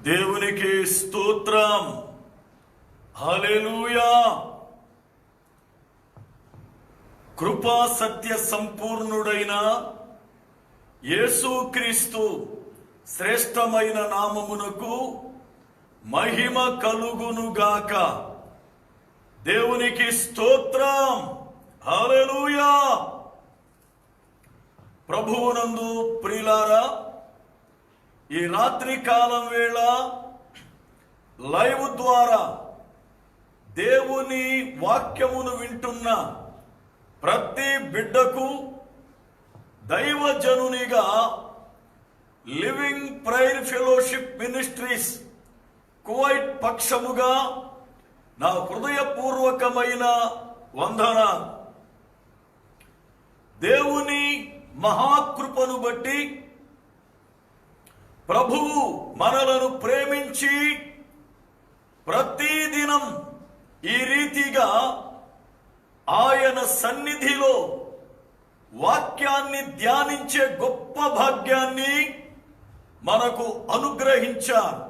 దేవునికి స్తోత్రం. హల్లెలూయా. కృపా సత్య సంపూర్ణుడైన యేసుక్రీస్తు శ్రేష్టమైన నామమునకు మహిమ కలుగునుగాక. దేవునికి స్తోత్రం. హల్లెలూయా. ప్రభువునందు ప్రియులారా, ఈ రాత్రి కాలం వేళ లైవ్ ద్వారా దేవుని వాక్యమును వింటున్న ప్రతి బిడ్డకు దైవజనునిగా living prayer fellowship ministries Kuwait పక్షముగా నా హృదయపూర్వకమైన వందన. దేవుని మహాకృపను బట్టి ప్రభువు మనలను ప్రేమించి ప్రతిదినం ఈ రీతిగా ఆయన సన్నిధిలో వాక్యాన్ని ధ్యానించే గొప్ప భాగ్యాన్ని మనకు అనుగ్రహించారు.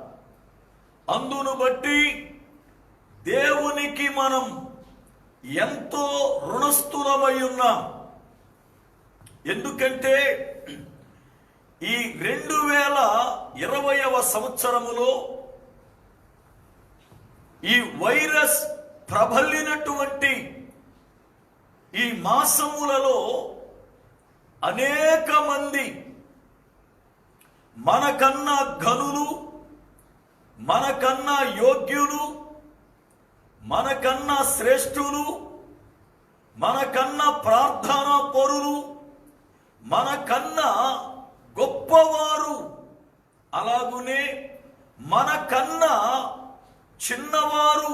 అందును బట్టి దేవునికి మనం ఎంతో రుణస్థులమై ఉన్నాం. ఎందుకంటే ఈ 2020వ సంవత్సరములో ఈ వైరస్ ప్రబలినటువంటి ఈ మాసములలో అనేక మంది మనకన్నా ఘనులు, మనకన్నా యోగ్యులు, మనకన్నా శ్రేష్ఠులు, మనకన్నా ప్రార్థనా పరులు, మనకన్నా గొప్పవారు, అలాగునే మనకన్నా చిన్నవారు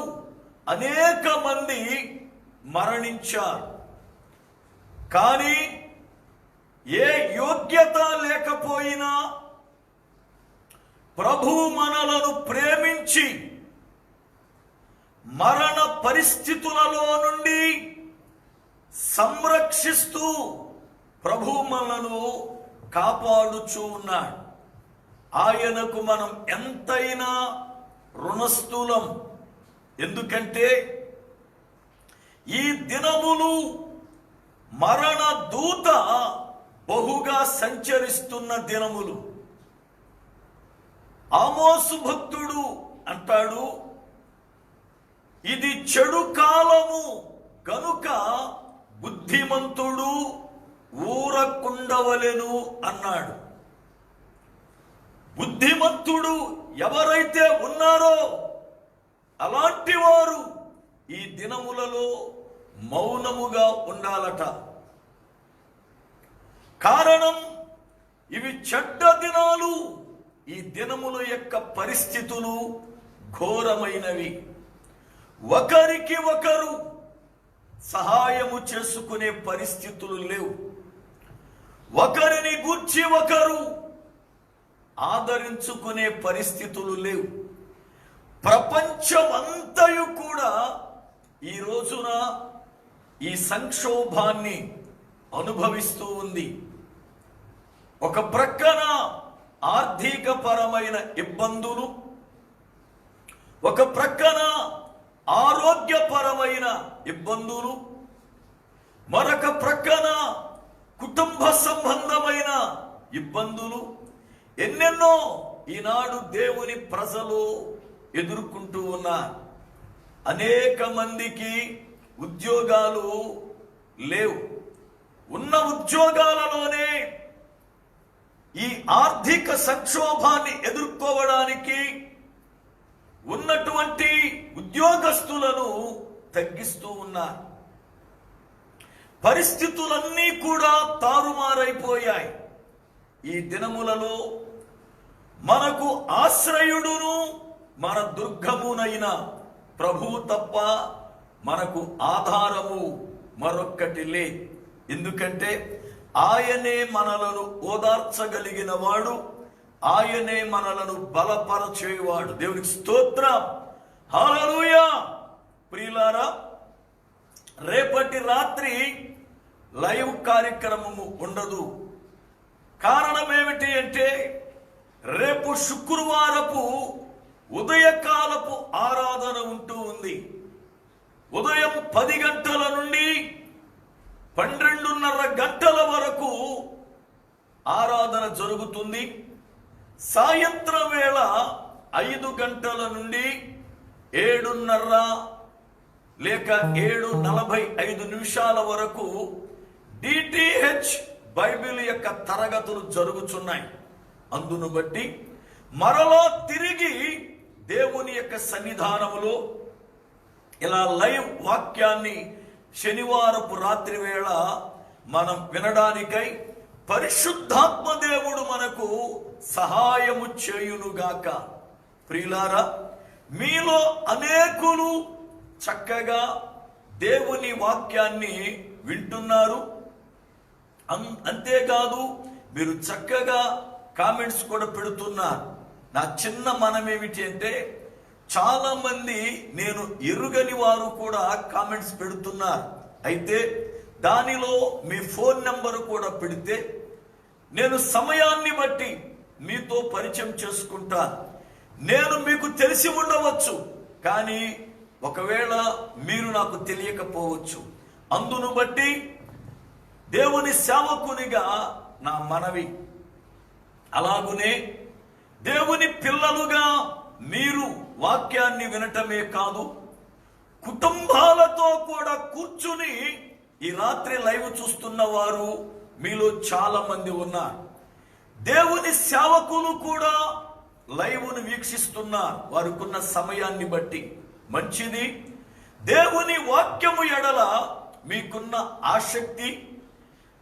అనేక మంది మరణించారు. కానీ ఏ యోగ్యత లేకపోయినా ప్రభువు మనలను ప్రేమించి మరణ పరిస్థితులలో నుండి సంరక్షిస్తూ ప్రభువు మనలను కాపాడుచూ ఉన్నాడు. ఆయనకు మనం ఎంతైనా రుణస్థులం. ఎందుకంటే ఈ దినములు మరణ దూత బహుగా సంచరిస్తున్న దినములు. ఆమోసు భక్తుడు అంటాడు, ఇది చెడు కాలము గనుక బుద్ధిమంతుడు ఊరకుండవలెను అన్నాడు. బుద్ధిమంతుడు ఎవరైతే ఉన్నారో అలాంటి వారు ఈ దినములలో మౌనముగా ఉండాలట. కారణం, ఇవి చెడ్డ దినాలు. ఈ దినముల యొక్క పరిస్థితులు ఘోరమైనవి. ఒకరికి ఒకరు సహాయము చేసుకునే పరిస్థితులు లేవు. ఒకరిని గూర్చి ఒకరు ఆదరించుకునే పరిస్థితులు లేవు. ప్రపంచమంతయు కూడా ఈ రోజున ఈ సంక్షోభాన్ని అనుభవిస్తూ ఉంది. ఒక ప్రక్కన ఆర్థికపరమైన ఇబ్బందులు, ఒక ప్రక్కన ఆరోగ్యపరమైన ఇబ్బందులు, మరొక ప్రక్కన కుటుంబ సంబంధమైన ఇబ్బందులు, ఎన్నెన్నో ఈనాడు దేవుని ప్రజలు ఎదుర్కొంటూ ఉన్నారు. అనేక మందికి ఉద్యోగాలు లేవు. ఉన్న ఉద్యోగాలలోనే ఈ ఆర్థిక సంక్షోభాన్ని ఎదుర్కోవడానికి ఉన్నటువంటి ఉద్యోగస్తులను తగ్గిస్తూ ఉన్నారు. పరిస్థితులన్నీ కూడా తారుమారైపోయాయి. ఈ దినములలో మనకు ఆశ్రయుడును మన దుర్గమునైన ప్రభువు తప్ప మనకు ఆధారము మరొక్కటి లే. ఎందుకంటే ఆయనే మనలను ఓదార్చగలిగిన వాడు, ఆయనే మనలను బలపరచేవాడు. దేవునికి స్తోత్రం. హల్లెలూయా. ప్రియులారా, రేపటి రాత్రి లైవ్ కార్యక్రమము ఉండదు. కారణం ఏమిటి అంటే రేపు శుక్రవారపు ఉదయకాలపు ఆరాధన ఉంటూ ఉంది. ఉదయం 10 గంటల నుండి 12:30 గంటల వరకు ఆరాధన జరుగుతుంది. సాయంత్రం వేళ 5 గంటల నుండి 7:30 లేక 7:45 వరకు DTH బైబిల్ యొక్క తరగతులు జరుగుతున్నాయి. అందును బట్టి మరలా తిరిగి దేవుని యొక్క సన్నిధానములో ఇలా లైవ్ వాక్యాన్ని శనివారపు రాత్రి వేళ మనం వినడానికై పరిశుద్ధాత్మ దేవుడు మనకు సహాయము చేయునుగాక. ప్రియులారా, మీలో అనేకులు చక్కగా దేవుని వాక్యాన్ని వింటున్నారు. అంతేకాదు, మీరు చక్కగా కామెంట్స్ కూడా పెడుతున్నారు. నా చిన్న మనమేమిటి అంటే, చాలా మంది నేను ఎరుగని వారు కూడా కామెంట్స్ పెడుతున్నారు. అయితే దానిలో మీ ఫోన్ నెంబర్ కూడా పెడితే నేను సమయాన్ని బట్టి మీతో పరిచయం చేసుకుంటాను. నేను మీకు తెలిసి ఉండవచ్చు, కానీ ఒకవేళ మీరు నాకు తెలియకపోవచ్చు. అందును బట్టి దేవుని సేవకునిగా నా మనవి. అలాగునే దేవుని పిల్లలుగా మీరు వాక్యాన్ని వినటమే కాదు, కుటుంబాలతో కూడా కూర్చుని ఈ రాత్రి లైవ్ చూస్తున్న వారు మీలో చాలా మంది ఉన్నారు. దేవుని సేవకులు కూడా లైవ్ను వీక్షిస్తున్నారు వారికున్న సమయాన్ని బట్టి. మంచిది. దేవుని వాక్యము ఎడల మీకున్న ఆసక్తి,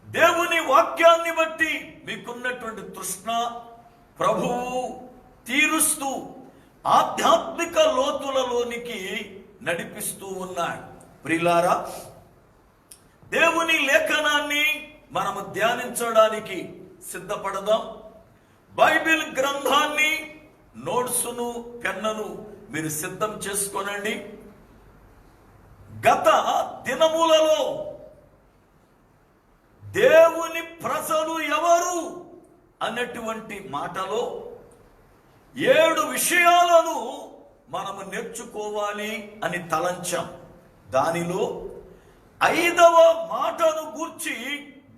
దేవుని వాక్యాన్ని బట్టి మీకున్నటువంటి తృష్ణ ప్రభువు తీరుస్తూ ఆధ్యాత్మిక లోతులలోనికి నడిపిస్తూ ఉన్నాడు. ప్రియులారా, దేవుని లేఖనాన్ని మనము ధ్యానించడానికి సిద్ధపడదాం. బైబిల్ గ్రంథాన్ని, నోట్సును, పెన్నును మీరు సిద్ధం చేసుకోనండి. గత దినములలో దేవుని ప్రజలు ఎవరు అన్నటువంటి మాటలో 7 విషయాలను మనము నేర్చుకోవాలి అని తలంచాం. దానిలో 5వ మాటను గూర్చి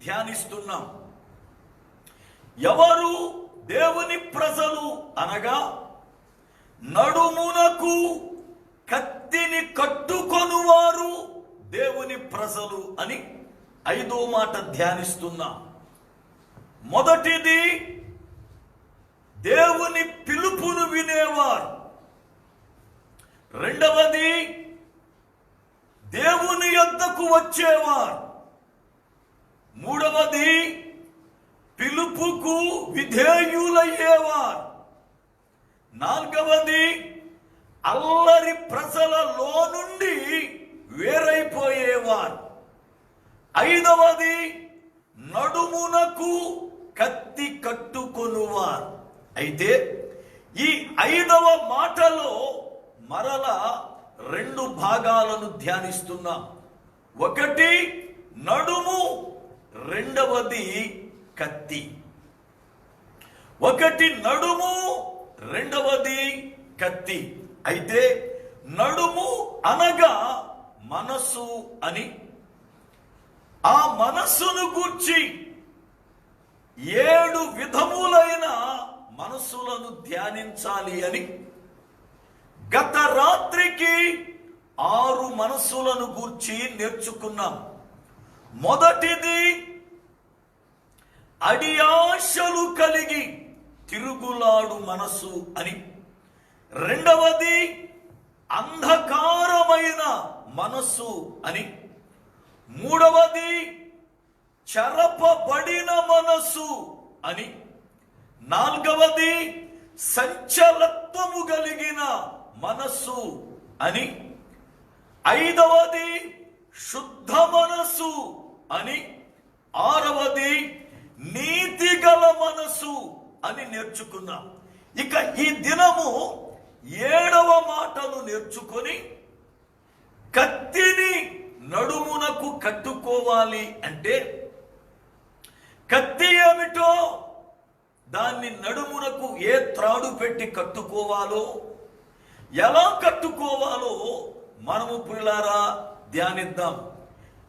ధ్యానిస్తున్నాం. ఎవరు దేవుని ప్రజలు అనగా, నడుమునకు కత్తిని కట్టుకొనువారు దేవుని ప్రజలు అని 5వ మాట ధ్యానిస్తున్నాం. మొదటిది, దేవుని పిలుపును వినేవారు. రెండవది, దేవుని యొద్దకు వచ్చేవారు. మూడవది, పిలుపుకు విధేయులయ్యేవారు. నాలుగవది, అల్లరి ప్రజలలో నుండి వేరైపోయేవారు. ఐదవది, నడుమునకు కత్తి కట్టుకొనువారు. అయితే ఈ 5వ మాటలో మరలా 2 భాగాలను ధ్యానిస్తున్నాం. ఒకటి నడుము, రెండవది కత్తి. ఒకటి నడుము, రెండవది కత్తి. అయితే నడుము అనగా మనస్సు అని, ఆ మనస్సును గూర్చి 7 విధములైన మనస్సులను ధ్యానించాలి అని గత రాత్రికి 6 మనస్సులను గూర్చి నేర్చుకున్నాం. మొదటిది, అడియాశలు కలిగి తిరుగులాడు మనస్సు అని. రెండవది, అంధకారమైన మనస్సు అని. మూడవది, చెరపబడిన మనస్సు అని. నాలుగవది, సంచలత్వము కలిగిన మనస్సు అని. ఐదవది, శుద్ధ మనస్సు అని. ఆరవది, నీతిగల మనస్సు అని నేర్చుకున్నాం. ఇక ఈ దినము 7వ మాటను నేర్చుకొని, కత్తిని నడుమునకు కట్టుకోవాలి అంటే కత్తి ఏమిటో, దాన్ని నడుమునకు ఏ త్రాడు పెట్టి కట్టుకోవాలో, ఎలా కట్టుకోవాలో మనము ప్రియులారా ధ్యానిద్దాం.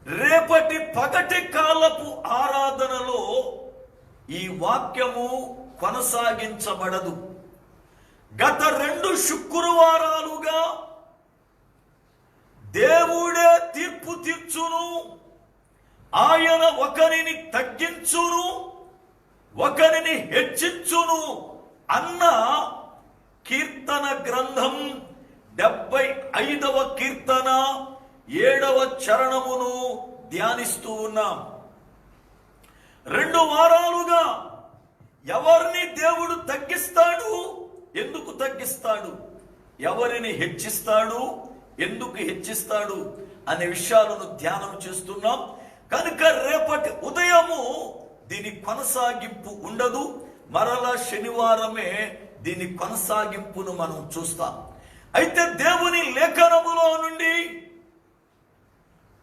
రేపటి పగటి కాలపు ఆరాధనలో ఈ వాక్యము కొనసాగించబడదు. గత 2 శుక్రవారాలుగా దేవుడే తీర్పు తీర్చును, ఆయన ఒకరిని తగ్గించును, ఒకరిని హెచ్చించును అన్న కీర్తన గ్రంథం 75వ కీర్తన 7వ చరణమును ధ్యానిస్తూ ఉన్నాం. 2 వారాలుగా ఎవరిని దేవుడు తగ్గిస్తాడు, ఎందుకు తగ్గిస్తాడు, ఎవరిని హెచ్చిస్తాడు, ఎందుకు హెచ్చిస్తాడు అనే విషయాలను ధ్యానం చేస్తున్నాం. కనుక రేపటి ఉదయము దీని కొనసాగింపు ఉండదు. మరలా శనివారమే దీని కొనసాగింపును మనం చూస్తాం. అయితే దేవుని లేఖనములో నుండి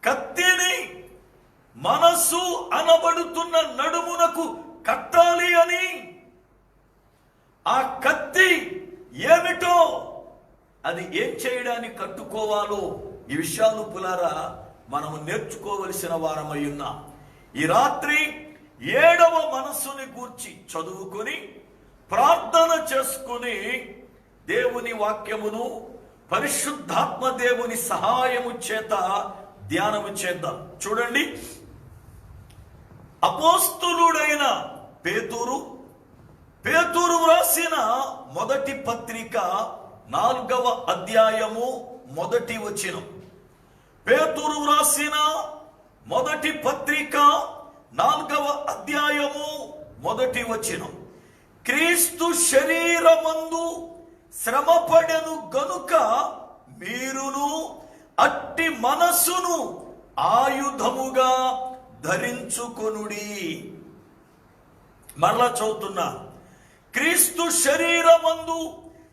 కత్తిని మనస్సు అనబడుతున్న నడుమునకు కట్టాలి అని, ఆ కత్తి ఏమిటో, అది ఏం చేయడానికి కట్టుకోవాలో ఈ విషయాలు పులారా మనము నేర్చుకోవలసిన వారమై ఉన్నాం. ఈ రాత్రి 7వ మనస్సుని గూర్చి చదువుకొని ప్రార్థన చేసుకుని దేవుని వాక్యమును పరిశుద్ధాత్మ దేవుని సహాయము చేత ధ్యానము చేద్దాం. చూడండి, అపోస్తలుడైన పేతురు వ్రాసిన మొదటి పత్రిక 4వ అధ్యాయము 1వ వచనం. పేతురు వ్రాసిన మొదటి పత్రిక 4వ అధ్యాయము 1వ వచనం. క్రీస్తు శరీరమందు శ్రమపడెను గనుక మీరును అట్టి మనస్సును ఆయుధముగా ధరించుకొనుడి. మరలా చదువుతున్నా, క్రీస్తు శరీరమందు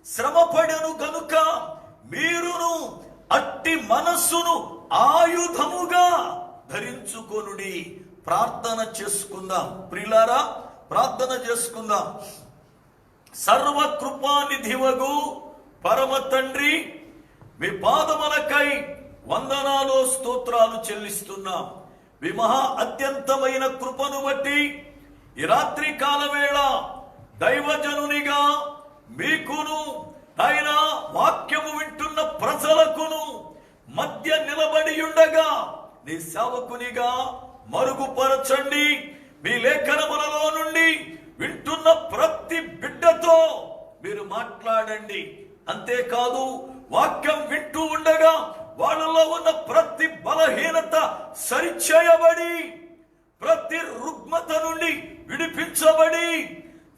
శ్రమపడెను గనుక మీరును అట్టి మనస్సును ఆయుధముగా ధరించుకొనుడి. ప్రార్థన చేసుకుందాం ప్రియులారా, ప్రార్థన చేసుకుందాం. సర్వకృపానిధివగు పరమ తండ్రి, మీ పాదములకై వందనాలు స్తోత్రాలు చెల్లిస్తున్నాం. మీ మహా అత్యంతమైన కృపను బట్టి ఈ రాత్రి కాలవేళ దైవజనునిగా మీకును ఆయన వాక్యము వింటున్న ప్రజలకును మధ్య నిలబడి ఉండగా నీ సేవకునిగా మరుగుపరచండి. మీ లేఖనములలో నుండి వింటున్న ప్రతి బిడ్డతో మీరు మాట్లాడండి. అంతేకాదు, వాక్యం వింటూ ఉండగా వాళ్ళలో ఉన్న ప్రతి బలహీనత సరిచేయబడి, ప్రతి రుగ్మత నుండి విడిపించబడి,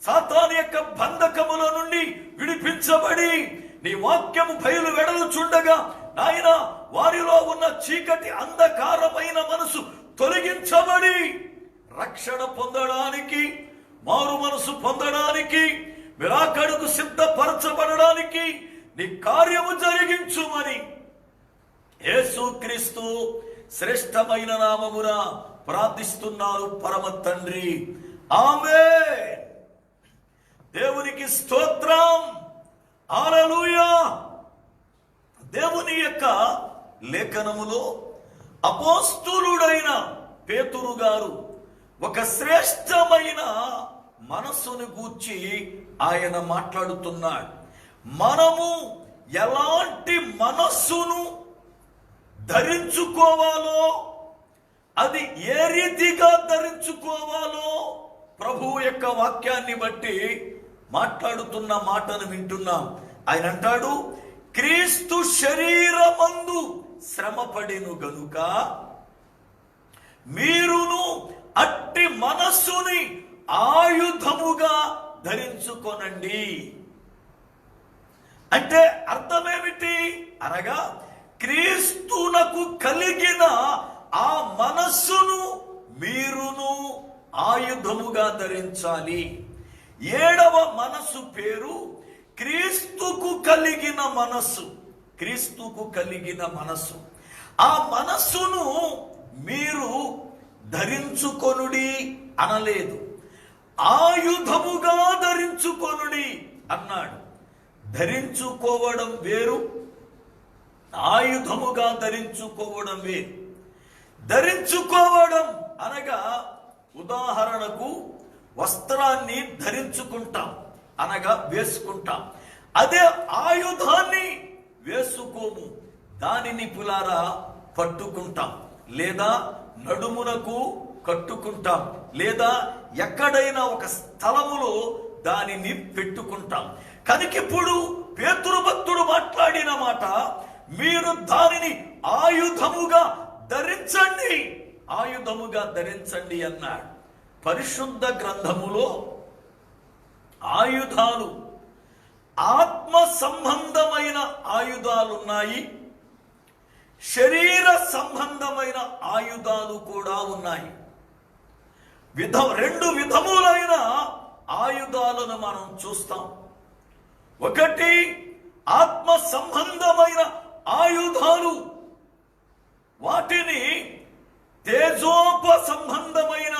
సాతాను యొక్క బంధకముల నుండి విడిపించబడి, నీ వాక్యము బయలు వెడలుచుండగా నాయన వారిలో ఉన్న చీకటి అంధకారమైన మనసు తొలగించబడి రక్షణ పొందడానికి, మారు మనసు పొందడానికి, విరాకడుకు సిద్ధపరచబడడానికి నీ కార్యము జరిగించుమని యేసుక్రీస్తు శ్రేష్టమైన నామమున ప్రార్థిస్తున్నారు పరమ తండ్రి. ఆమేన్. దేవునికి స్తోత్రం. హల్లెలూయా. దేవుని యొక్క లేఖనములో అపోస్తలుడైన పేతురు గారు ఒక శ్రేష్టమైన మనస్సును గూర్చి ఆయన మాట్లాడుతున్నాడు. మనము ఎలాంటి మనస్సును ధరించుకోవాలో, అది ఏ రీతిగా ధరించుకోవాలో ప్రభు యొక్క వాక్యాన్ని బట్టి మాట్లాడుతున్న మాటను వింటున్నాం. ఆయన అంటాడు, క్రీస్తు శరీరమందు శ్రమపడెను గనుక మీరును అట్టి మనస్సుని ఆయుధముగా ధరించుకొనండి. అంటే అర్థమేమిటి అనగా, క్రీస్తునకు కలిగిన ఆ మనస్సును మీరును ఆయుధముగా ధరించాలి. 7వ మనస్సు పేరు క్రీస్తుకు కలిగిన మనస్సు. క్రీస్తుకు కలిగిన మనస్సు. ఆ మనస్సును మీరు ధరించుకొనుడి అనలేదు, ఆయుధముగా ధరించుకొనుడి అన్నాడు. ధరించుకోవడం వేరు, ఆయుధముగా ధరించుకోవడం వేరు. ధరించుకోవడం అనగా ఉదాహరణకు వస్త్రాన్ని ధరించుకుంటాం అనగా వేసుకుంటాం. అదే ఆయుధాన్ని వేసుకోము, దానిని పులారా పట్టుకుంటాం, లేదా నడుమునకు కట్టుకుంటాం, లేదా ఎక్కడైనా ఒక స్థలములో దానిని పెట్టుకుంటాం. కనుక ఇప్పుడు పేతురు భక్తుడు మాట్లాడిన మాట, మీరు దానిని ఆయుధముగా ధరించండి, ఆయుధముగా ధరించండి అన్నాడు. పరిశుద్ధ గ్రంథములో ఆయుధాలు, ఆత్మ సంబంధమైన ఆయుధాలున్నాయి, శరీర సంబంధమైన ఆయుధాలు కూడా ఉన్నాయి. రెండు విధములైన ఆయుధాలను మనం చూస్తాం. ఒకటి ఆత్మ సంబంధమైన ఆయుధాలు, వాటిని తేజోప సంబంధమైన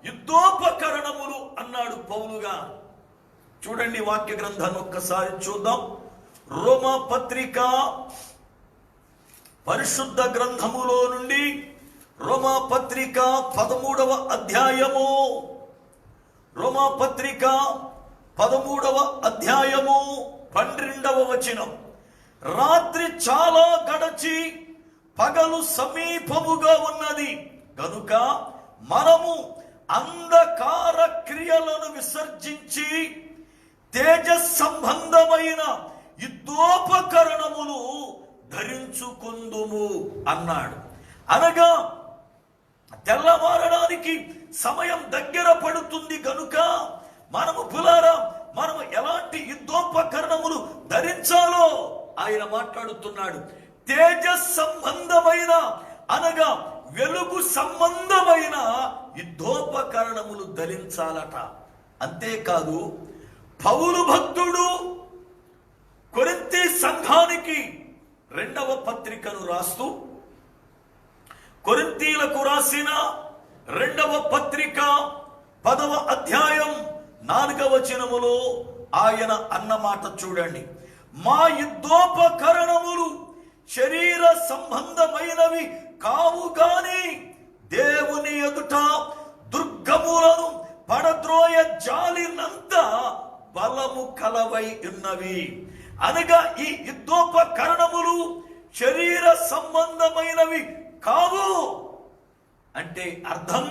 యుద్ధోపకరణములు అన్నాడు పౌలుగా. చూడండి వాక్య గ్రంథాన్ని ఒక్కసారి చూద్దాం. రోమా పత్రిక పరిశుద్ధ గ్రంథములో నుండి రోమా పత్రిక 13వ అధ్యాయము, రోమా పత్రిక 13వ అధ్యాయము 12వ వచనం. రాత్రి చాలా గడచి పగలు సమీపముగా ఉన్నది గనుక మనము అంధకార క్రియలను విసర్జించి తేజ సంబంధమైన యుద్ధోపకరణములు ధరించుకుందుము అన్నాడు. అనగా తెల్లవారడానికి సమయం దగ్గర పడుతుంది గనుక మనము ఎలాంటి యుద్ధోపకరణములు ధరించాలో ఆయన మాట్లాడుతున్నాడు. తేజ సంబంధమైన అనగా వెలుగు సంబంధమైన యుద్ధోపకరణములు ధరించాలట. అంతేకాదు పౌలు భక్తుడు కొరింథీ సంఘానికి 2వ పత్రికను రాస్తూ, కొరింథీలకు రాసిన 2వ పత్రిక 10వ అధ్యాయం 4వ వచనములో ఆయన అన్నమాట చూడండి. మా యుద్ధోపకరణములు శరీర సంబంధమైనవి కావు గాని దేవుని ఎదుట దుర్గములను పడద్రోయ జాలినంత బలము కలవై ఉన్నవి. అనగా ఈ యుద్ధోపకరణములు శరీర సంబంధమైనవి కావు అంటే అర్థం,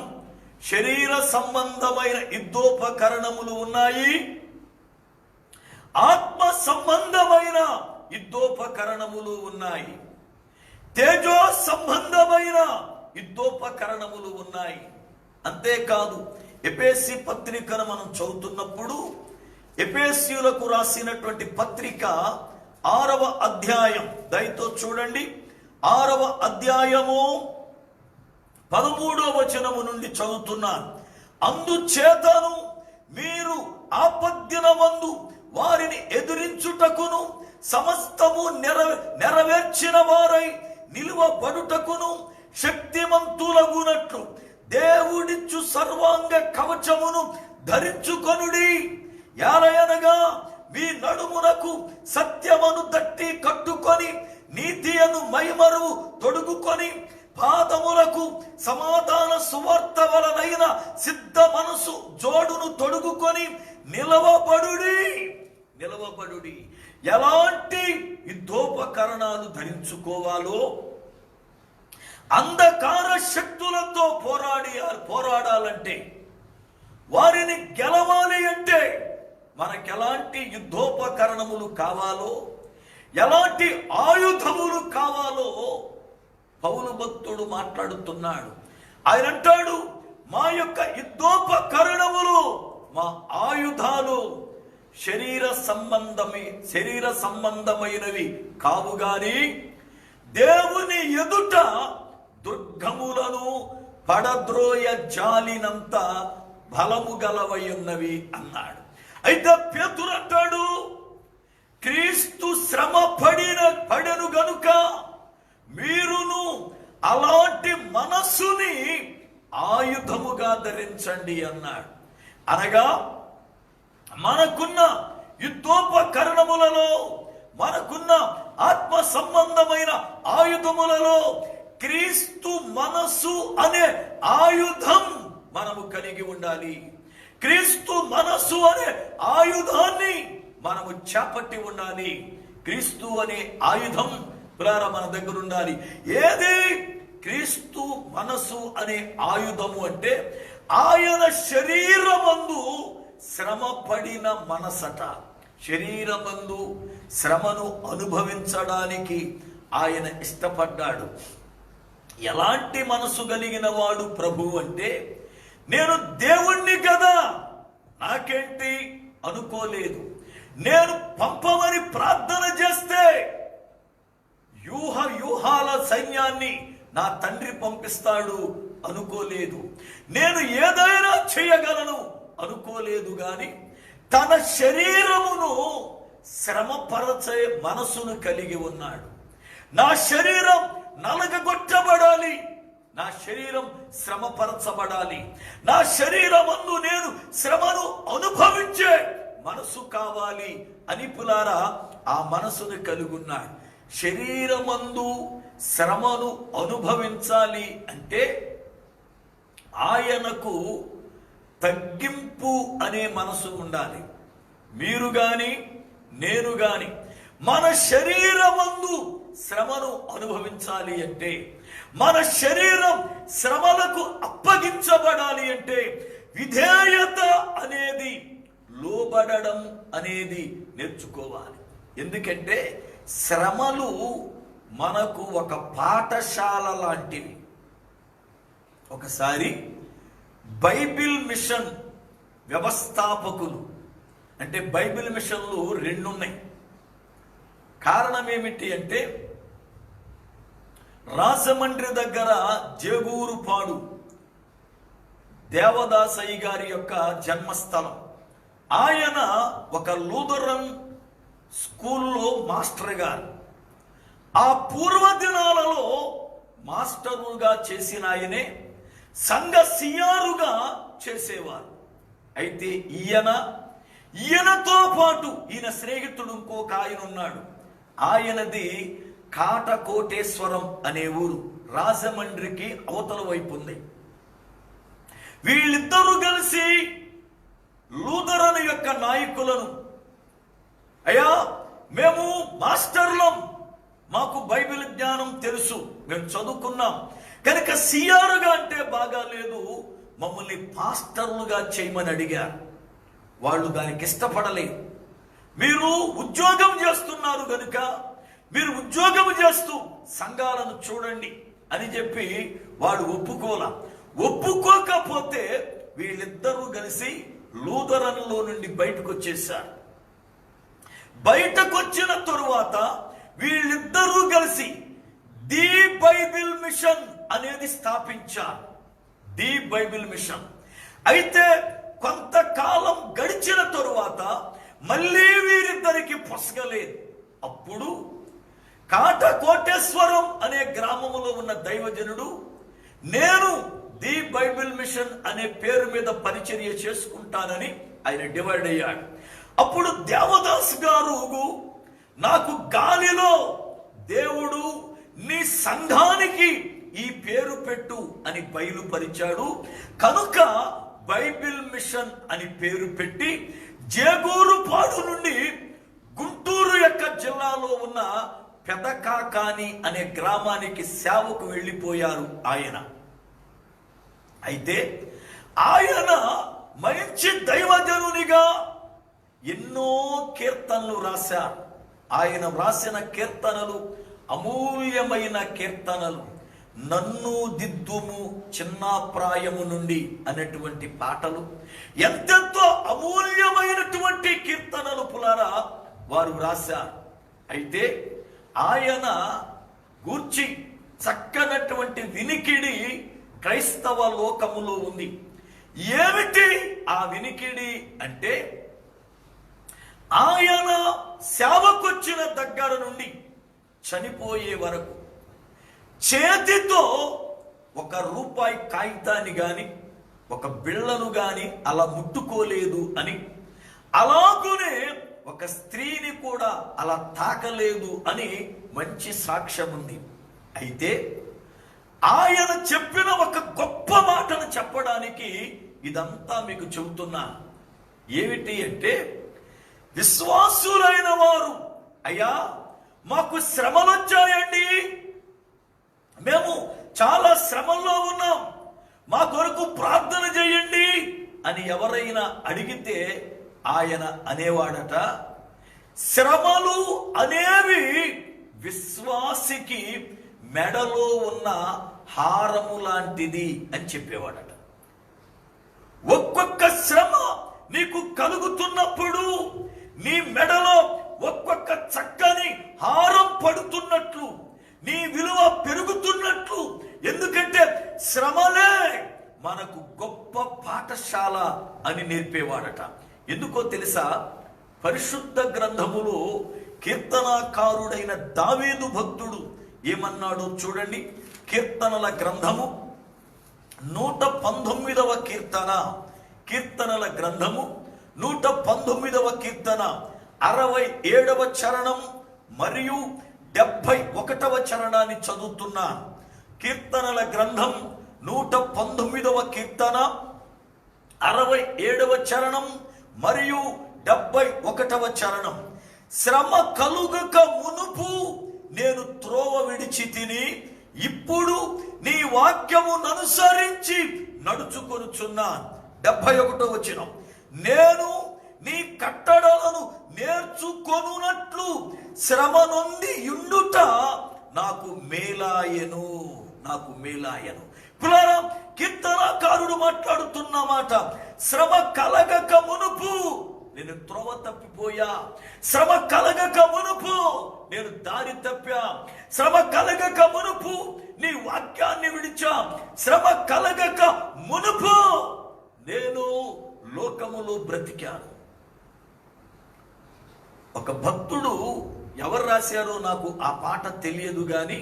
శరీర సంబంధమైన యుద్ధోపకరణములు ఉన్నాయి, ఆత్మ సంబంధమైన యుద్ధోపకరణములు ఉన్నాయి, తేజో సంబంధమైన యుద్ధోపకరణములు ఉన్నాయి. అంతేకాదు ఎఫెసీ పత్రికను మనం చదువుతున్నప్పుడు ఎఫెసీయులకు రాసినటువంటి పత్రిక 6వ అధ్యాయం, దయతో చూడండి, 6వ అధ్యాయము 13వ వచనము నుండి చదువుతున్నాను. అందుచేతను మీరు ఆపద్దినమందు వారిని ఎదిరించుటకును సమస్తము నెరవేర్చిన వారై నిలువబడుటకును శక్తిమంతులగునట్లు దేవుడిచ్చు సర్వాంగ కవచమును ధరించుకొనుడి. యాలయనగా మీ నడుమునకు సత్యమును దట్టి కట్టుకొని నీతి అను మైమరువు తొడుగుకొని పాదములకు సమాధాన సువార్త వలనైన సిద్ధ మనసు జోడును తొడుగుకొని నిలవబడుడి. ఎలాంటి యుద్ధోపకరణాలు ధరించుకోవాలో, అంధకార శక్తులతో పోరాడాలంటే, వారిని గెలవాలి అంటే మనకెలాంటి యుద్ధోపకరణములు కావాలో, ఎలాంటి ఆయుధములు కావాలో పౌలు భక్తుడు మాట్లాడుతున్నాడు. ఆయన అంటాడు, మా యొక్క యుద్ధోపకరణములు, మా ఆయుధాలు శరీర సంబంధమైనవి కావు గాని దేవుని ఎదుట దుర్గములను పడద్రోయ జాలినంత బలము గలవై ఉన్నవి అన్నాడు. అయితే పేతురు అంటాడు, క్రీస్తు శ్రమ పడెను గనుక మీరును అలాంటి మనస్సుని ఆయుధముగా ధరించండి అన్నాడు. అనగా మనకున్న యుద్ధోపకరణములలో, మనకున్న ఆత్మ సంబంధమైన ఆయుధములలో క్రీస్తు మనస్సు అనే ఆయుధం మనము కలిగి ఉండాలి. క్రీస్తు మనస్సు అనే ఆయుధాన్ని మనము చేపట్టి ఉండాలి. క్రీస్తు అనే ఆయుధం మన దగ్గర ఉండాలి. ఏది క్రీస్తు మనస్సు అనే ఆయుధము అంటే ఆయన శరీరమందు శ్రమ పడిన మనసట. శరీరమందు శ్రమను అనుభవించడానికి ఆయన ఇష్టపడ్డాడు. ఎలాంటి మనసు కలిగిన వాడు ప్రభు అంటే, నేను దేవుణ్ణి కదా, నాకేంటి అనుకోలేదు. నేను పంపమని ప్రార్థన చేస్తే వ్యూహాల సైన్యాన్ని నా తండ్రి పంపిస్తాడు అనుకోలేదు. నేను ఏదైనా చేయగలను అనుకోలేదు. గాని తన శరీరమును శ్రమపరచే మనసును కలిగి ఉన్నాడు. నా శరీరం నలగగొట్టబడాలి, నా శరీరం శ్రమపరచబడాలి, నా శరీరమందు నేను శ్రమను అనుభవించే మనసు కావాలి అని పులారా ఆ మనసును కలిగి ఉన్నాడు. శరీరమందు శ్రమను అనుభవించాలి అంటే ఆయనకు తగ్గింపు అనే మనసు ఉండాలి. మీరు గాని నేను గాని మన శరీరమందు శ్రమను అనుభవించాలి అంటే, మన శరీరం శ్రమలకు అప్పగించబడాలి అంటే విధేయత అనేది, లోబడడం అనేది నేర్చుకోవాలి. ఎందుకంటే శ్రమలు మనకు ఒక పాఠశాల లాంటివి. ఒకసారి బైబిల్ మిషన్ వ్యవస్థాపకులు, అంటే బైబిల్ మిషన్లు 2 ఉన్నాయి. కారణం ఏమిటి అంటే, రాజమండ్రి దగ్గర జేగూరుపాడు దేవదాసయ్య గారి యొక్క జన్మస్థలం. ఆయన ఒక లూథరన్ స్కూల్లో మాస్టర్ గారు. ఆ పూర్వదినాలలో మాస్టరుగా చేసిన ఆయనే సంఘ సియారుగా చేసేవారు. అయితే ఈయనతో పాటు ఈయన స్నేహితుడు ఇంకొక ఆయన ఉన్నాడు. ఆయనది కాటకోటేశ్వరం అనే ఊరు, రాజమండ్రికి అవతల వైపు ఉంది. వీళ్ళిద్దరూ కలిసి లూథరన్ యొక్క నాయకులను, అయ్యా మేము మాస్టర్లం, మాకు బైబిల్ జ్ఞానం తెలుసు, మేము చదువుకున్నాం, కనుక సియారుగా అంటే బాగా లేదు, మమ్మల్ని పాస్టర్లుగా చేయమని అడిగారు. వాళ్ళు దానికి ఇష్టపడలేదు. మీరు ఉద్యోగం చేస్తున్నారు కనుక మీరు ఉద్యోగం చేస్తూ సంఘాలను చూడండి అని చెప్పి వాడు ఒప్పుకోకపోతే వీళ్ళిద్దరూ కలిసి లూథరన్లో నుండి బయటకు వచ్చేసారు. బయటకు వచ్చిన తరువాత వీళ్ళిద్దరూ కలిసి ది బైబిల్ మిషన్ అనేది స్థాపించారు. The Bible Mission. అయితే కొంతకాలం గడిచిన తరువాత మళ్ళీ వీరిద్దరికి పొసగలేదు. అప్పుడు కాటకోటేశ్వరం అనే గ్రామములో ఉన్న దైవజనుడు, నేను ది బైబిల్ మిషన్ అనే పేరు మీద పరిచర్య చేసుకుంటానని ఆయన డివైడ్ అయ్యాడు. అప్పుడు దేవదాస్ గారు, నాకు గాలిలో దేవుడు నీ సంఘానికి ఈ పేరు పెట్టు అని బయలుపరిచాడు, కనుక బైబిల్ మిషన్ అని పేరు పెట్టి జేగూరుపాడు నుండి గుంటూరు యొక్క జిల్లాలో ఉన్న పెదకాకాని అనే గ్రామానికి సేవకు వెళ్ళిపోయారు ఆయన. అయితే ఆయన మంచి దైవజనునిగా ఎన్నో కీర్తనలు రాశారు. ఆయన వ్రాసిన కీర్తనలు అమూల్యమైన కీర్తనలు. నన్ను దిద్దుము చిన్న ప్రాయము నుండి అనేటువంటి పాటలు ఎంతెంతో అమూల్యమైనటువంటి కీర్తనలు పులారా వారు రాశారు. అయితే ఆయన గూర్చి చక్కనటువంటి వినికిడి క్రైస్తవ లోకములో ఉంది. ఏమిటి ఆ వినికిడి అంటే, ఆయన సేవకొచ్చిన దగ్గర నుండి చనిపోయే వరకు చేతితో ₹1 కాగితాన్ని గాని ఒక బిళ్ళను గాని అలా ముట్టుకోలేదు అని, అలాగునే ఒక స్త్రీని కూడా అలా తాకలేదు అని మంచి సాక్ష్యం ఉంది. అయితే ఆయన చెప్పిన ఒక గొప్ప మాటను చెప్పడానికి ఇదంతా మీకు చెబుతున్నా. ఏమిటి అంటే, విశ్వాసులైన వారు, అయ్యా మాకు శ్రమలు వచ్చాయండి, మేము చాలా శ్రమల్లో ఉన్నాం, మా కొరకు ప్రార్థన చేయండి అని ఎవరైనా అడిగితే ఆయన అనేవాడట, శ్రమలు అనేవి విశ్వాసికి మెడలో ఉన్న హారము లాంటిది అని చెప్పేవాడట. ఒక్కొక్క శ్రమ నీకు కలుగుతున్నప్పుడు నీ మెడలో ఒక్కొక్క చక్కని హారం పడుతున్నట్లు, నీ విలువ పెరుగుతున్నట్లు. ఎందుకంటే శ్రమలే మనకు గొప్ప పాఠశాల అని నేర్పేవాడట. ఎందుకో తెలుసా? పరిశుద్ధ గ్రంథములో కీర్తనాకారుడైన దావీదు భక్తుడు ఏమన్నాడు చూడండి. కీర్తనల గ్రంథము 119వ కీర్తన, కీర్తనల గ్రంథము 119వ కీర్తన 67వ చరణం మరియు 71వ చరణాన్ని చదువుతున్నా. కీర్తనల గ్రంథం 119వ కీర్తన 67వ చరణం మరియు 71వ చరణం. శ్రమ కలుగక మునుపు నేను త్రోవ విడిచి తిని, ఇప్పుడు నీ వాక్యమును అనుసరించి నడుచుకొనుచున్నాను. 71వ వచనం, నేను నీ కట్టడలను నేర్చుకొనున్నట్లు శ్రమ నుండి యుండుట నాకు మేలాయను, నాకు మేలాయను. పిల్లరా, కీర్తనాకారుడు మాట్లాడుతున్న మాట, శ్రమ కలగక మునుపు నేను త్రోవ తప్పిపోయా, శ్రమ కలగక మునుపు నేను దారి తప్పా, శ్రమ కలగక మునుపు నీ వాక్యాన్ని విడిచా, శ్రమ కలగక మునుపు నేను లోకములో బ్రతికాను. ఒక భక్తుడు, ఎవరు రాశారో నాకు ఆ పాట తెలియదు గాని,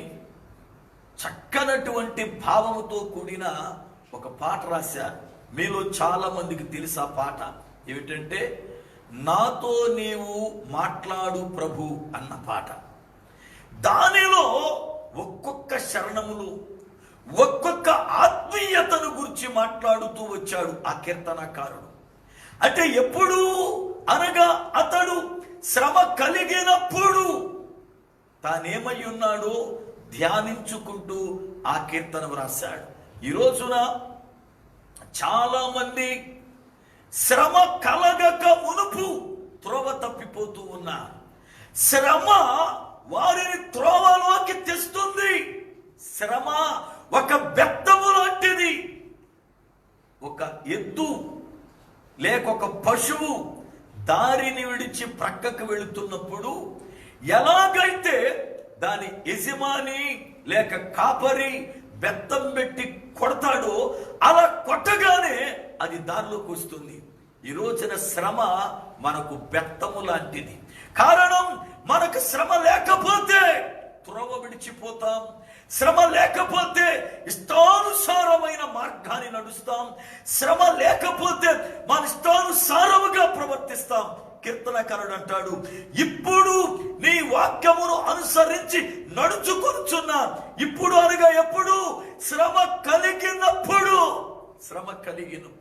చక్కనటువంటి భావముతో కూడిన ఒక పాట రాశారు. మీలో చాలా మందికి తెలుసు ఆ పాట. ఏమిటంటే, నాతో నీవు మాట్లాడు ప్రభు అన్న పాట. దానిలో ఒక్కొక్క శరణములు, ఒక్కొక్క ఆత్మీయతను గురించి మాట్లాడుతూ వచ్చాడు ఆ కీర్తనకారుడు. అంటే ఎప్పుడు అనగా అతడు శ్రమ కలిగినప్పుడు తానేమై ఉన్నాడో ధ్యానించుకుంటూ ఆ కీర్తన రాశాడు. ఈ రోజున చాలా మంది శ్రమ కలగక మునుపు త్రోవ తప్పిపోతూ ఉన్నారు. శ్రమ వారిని త్రోవలోకి తెస్తుంది. శ్రమ ఒక బెత్తము లాంటిది. ఒక ఎద్దు లేక ఒక పశువు దారిని విడిచి ప్రక్కకు వెళుతున్నప్పుడు ఎలాగైతే దాని యజమాని లేక కాపరి బెత్తం పెట్టి కొడతాడో అలా కొట్టగానే అది దారిలోకి వస్తుంది. ఈ రోజున శ్రమ మనకు బెత్తము లాంటిది. కారణం, మనకు శ్రమ లేకపోతే త్రోవ విడిచిపోతాం, శ్రమ లేకపోతే ఇష్టానుసారమైన మార్గాన్ని నడుస్తాం, శ్రమ లేకపోతే మన ఇష్టానుసారముగా ప్రవర్తిస్తాం. కీర్తనకారుడు అంటాడు, ఇప్పుడు నీ వాక్యమును అనుసరించి నడుచుకొనుచున్నా. ఇప్పుడు అనగా ఎప్పుడు? శ్రమ కలిగినప్పుడు. శ్రమ కలిగినప్పుడు.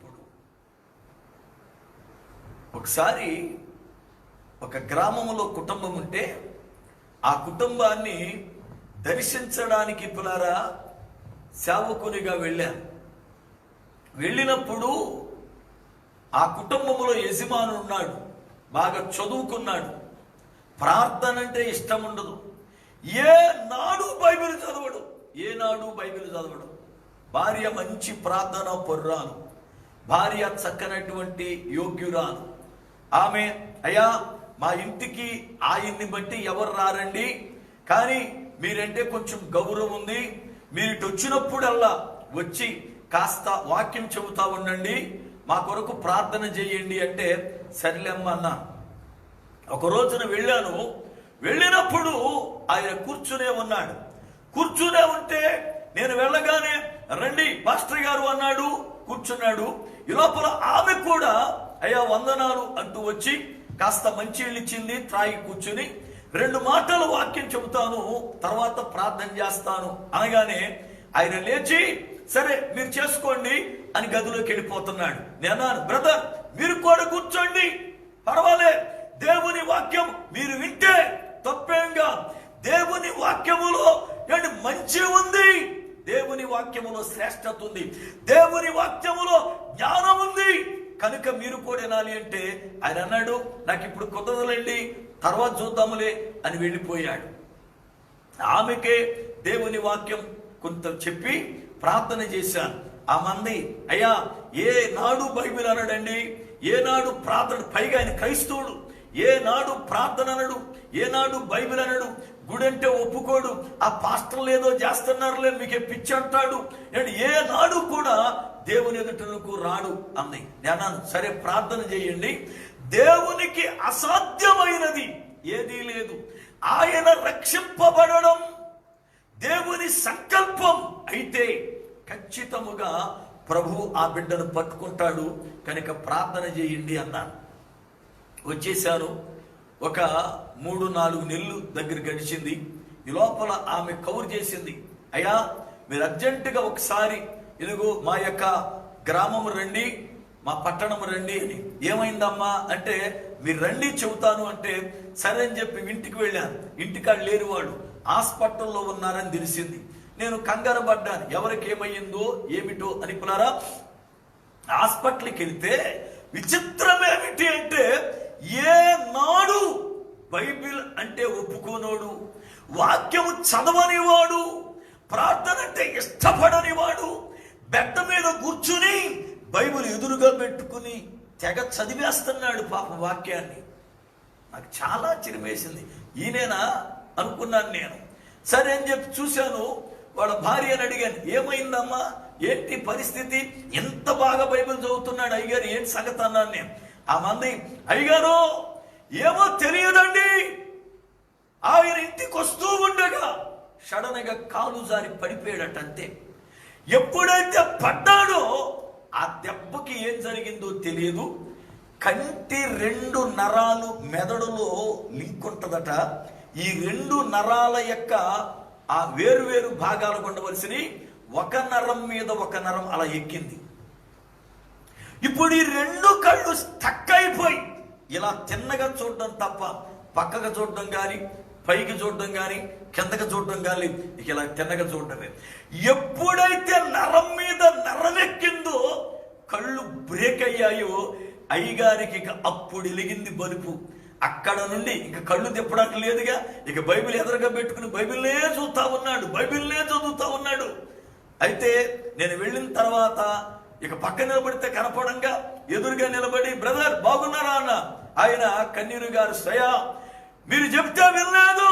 ఒకసారి ఒక గ్రామంలో కుటుంబం ఉంటే ఆ కుటుంబాన్ని దర్శించడానికి పిల్లరా సేవకునిగా వెళ్ళాను. వెళ్ళినప్పుడు ఆ కుటుంబంలో యజమానుడు ఉన్నాడు, బాగా చదువుకున్నాడు, ప్రార్థన అంటే ఇష్టం ఉండదు, ఏనాడు బైబిల్ చదవడు, ఏనాడు బైబిల్ చదవడు. భార్య మంచి ప్రార్థన పరురాలు, భార్య చక్కనటువంటి యోగ్యురాలు. ఆమె, అయ్యా మా ఇంటికి ఆయన్ని బట్టి ఎవరు రారండి, కానీ మీరంటే కొంచెం గౌరవం ఉంది, మీరు ఇటు వచ్చినప్పుడల్లా వచ్చి కాస్త వాక్యం చెబుతా ఉండండి, మా కొరకు ప్రార్థన చేయండి అంటే సరిలేమ్మ అన్నా. ఒక రోజున వెళ్ళాను. వెళ్ళినప్పుడు ఆయన కూర్చునే ఉన్నాడు. కూర్చునే ఉంటే నేను వెళ్ళగానే రండి పాస్టర్ గారు అన్నాడు, కూర్చున్నాడు. ఈ లోపల ఆమె కూడా అయ్యా వందనాలు అంటూ వచ్చి కాస్త మంచినీళ్ళు ఇచ్చింది, త్రాగి కూర్చుని 2 మాటలు వాక్యం చెబుతాను, తర్వాత ప్రార్థన చేస్తాను అనగానే ఆయన లేచి సరే మీరు చేసుకోండి అని గదిలోకి వెళ్ళిపోతున్నాడు. నేను బ్రదర్ మీరు కూడా కూర్చోండి, పర్వాలే, దేవుని వాక్యం మీరు వింటే తప్పేంగా, దేవుని వాక్యములో మంచి ఉంది, దేవుని వాక్యములో శ్రేష్టత ఉంది, దేవుని వాక్యములో జ్ఞానం ఉంది, కనుక మీరు కూడా వినాలి అంటే ఆయన అన్నాడు నాకు ఇప్పుడు కుదరదులేండి, తర్వాత చూద్దాములే అని వెళ్ళిపోయాడు. ఆమెకే దేవుని వాక్యం కొంత చెప్పి ప్రార్థన చేశాను. ఆ మంది అయ్యా ఏ నాడు బైబిల్ అనడండి, ఏనాడు ప్రార్థన, పైగా ఆయన క్రైస్తవుడు, ఏనాడు ప్రార్థన అనడు, ఏనాడు బైబిల్ అనడు, గుడి అంటే ఒప్పుకోడు, ఆ పాస్టర్లు ఏదో చేస్తున్నారులే మీకే పిచ్చి అంటాడు, ఏ నాడు కూడా దేవుని ఎదుటకు రాడు అంది. నేను సరే ప్రార్థన చేయండి, దేవునికి అసాధ్యమైనది ఏదీ లేదు, ఆయన రక్షింపబడడం దేవుని సంకల్పం అయితే ఖచ్చితముగా ప్రభు ఆ బిడ్డను పట్టుకుంటాడు, కనుక ప్రార్థన చేయండి అన్నాను. వచ్చేసాను. ఒక 3-4 నెలలు దగ్గర గడిచింది. ఈ లోపల ఆమె కౌరు చేసింది, అయ్యా మీరు అర్జెంటుగా ఒకసారి ఇదిగో మా యొక్క గ్రామం రండి, మా పట్టణం రండి అని. ఏమైందమ్మా అంటే మీరు రండి చెబుతాను అంటే సరే అని చెప్పి ఇంటికి వెళ్ళాను. ఇంటికాడ లేరు, వాళ్ళు హాస్పిటల్లో ఉన్నారని తెలిసింది. నేను కంగారు పడ్డాను, ఎవరికి ఏమయ్యిందో ఏమిటో అని. పిల్లారా, హాస్పిటల్కి వెళ్తే విచిత్రం ఏమిటి అంటే ఏ నాడు బైబిల్ అంటే ఒప్పుకోనోడు, వాక్యము చదవనివాడు, ప్రార్థన అంటే ఇష్టపడనివాడు బెడ్డ మీద కూర్చుని బైబిల్ ఎదురుగా పెట్టుకుని తెగ చదివేస్తున్నాడు పాప వాక్యాన్ని. నాకు చాలా చిరిమేసింది, ఈయనేనా అనుకున్నాను నేను. సరే అని చెప్పి చూశాను. వాళ్ళ భార్యని అడిగాను, ఏమైందమ్మా, ఏంటి పరిస్థితి, ఎంత బాగా బైబిల్ చదువుతున్నాడు అయ్యగారు, ఏంటి సంగతి అన్నాను నేను. ఆ మంది అయ్యగారు ఏమో తెలియదండి, ఆయన ఇంటికి వస్తూ ఉండగా సడన్ గా కాలు జారి పడిపోయాడట, అంతే. ఎప్పుడైతే పడ్డాడో ఆ దెబ్బకి ఏం జరిగిందో తెలియదు, కంటి 2 నరాలు మెదడులో లింక్ ఉంటుందట. ఈ 2 నరాల యొక్క ఆ వేరు భాగాలు ఉండవలసిన ఒక నరం మీద ఒక నరం అలా ఎక్కింది. ఇప్పుడు ఈ 2 కళ్ళు స్టక్ అయిపోయి ఇలా తిన్నగా చూడడం తప్ప పక్కగా చూడడం కానీ, పైకి చూడడం కానీ, కిందకి చూడడం కానీ, ఇలా తిన్నగా చూడడమే. ఎప్పుడైతే నరం మీద నరం ఎక్కిందో, కళ్ళు బ్రేక్ అయ్యాయో, అయ్యగారికి ఇక అప్పుడు వెలిగింది బలుపు. అక్కడ నుండి ఇక కళ్ళు తిప్పడానికి లేదుగా, ఇక బైబిల్ ఎదురుగా పెట్టుకుని బైబిల్నే చూస్తా ఉన్నాడు, బైబిల్నే చదువుతా ఉన్నాడు. అయితే నేను వెళ్ళిన తర్వాత ఇక పక్క నిలబడితే కనపడంగా ఎదురుగా నిలబడి బ్రదర్ బాగున్నారా అన్న. ఆయన కన్నీరు గారు, స్వయా మీరు చెప్తే వినలేదు,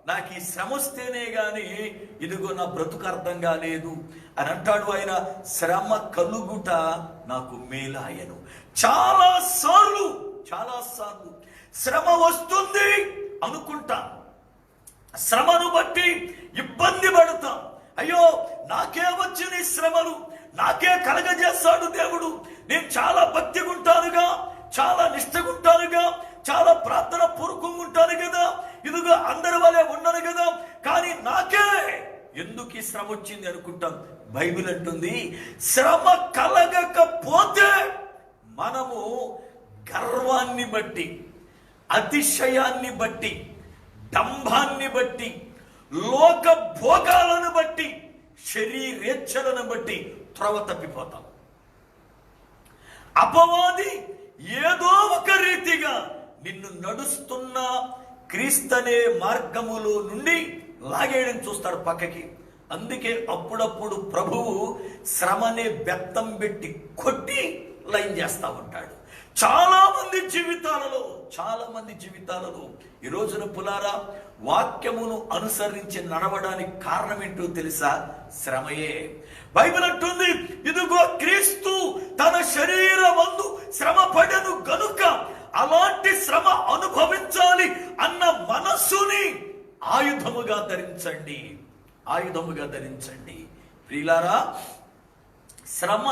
నాకు ఈ శ్రమ వస్తేనే గాని ఇదిగో నా బ్రతుకు అర్థం కాలేదు అని అంటాడు. ఆయన శ్రమ కలుగుట నాకు మేలాయను. చాలా సార్లు శ్రమ వస్తుంది అనుకుంటాం, శ్రమను బట్టి ఇబ్బంది పడతాం. అయ్యో నాకే వచ్చిన శ్రమలు నాకే కలగజేస్తాడు దేవుడు, నేను చాలా భక్తిగా ఉంటానుగా, చాలా నిష్ఠగుంటానుగా, చాలా ప్రార్థన పూర్వకంగా ఉంటాను కదా, ఇదిగో అందరి వలె ఉండను కదా, కానీ నాకే ఎందుకు ఈ శ్రమ వచ్చింది అనుకుంటాం. బైబిల్ అంటుంది శ్రమ కలగకపోతే మనము గర్వాన్ని బట్టి, అతిశయాన్ని బట్టి, డంభాన్ని బట్టి, లోక భోగాలను బట్టి, శరీరేచ్ఛలను బట్టి త్రోవ తప్పిపోతాం. అపవాది ఏదో ఒక రీతిగా నిన్ను నడుస్తున్న క్రీస్తనే మార్గములో నుండి లాగేయడం చూస్తాడు పక్కకి. అందుకే అప్పుడప్పుడు ప్రభువు శ్రమనే బెత్తం పెట్టి కొట్టి లైన్ చేస్తా ఉంటాడు. చాలా మంది జీవితాలలో ఈ రోజున పులారా వాక్యమును అనుసరించి నడవడానికి కారణం ఏంటో తెలుసా? శ్రమయే. బైబిల్ అంటుంది, ఇదిగో క్రీస్తు తన శరీరమందు శ్రమ పడెను గనుక అలాంటి శ్రమ అనుభవించాలి అన్న మనస్సుని ఆయుధముగా ధరించండి. ప్రియులారా, శ్రమ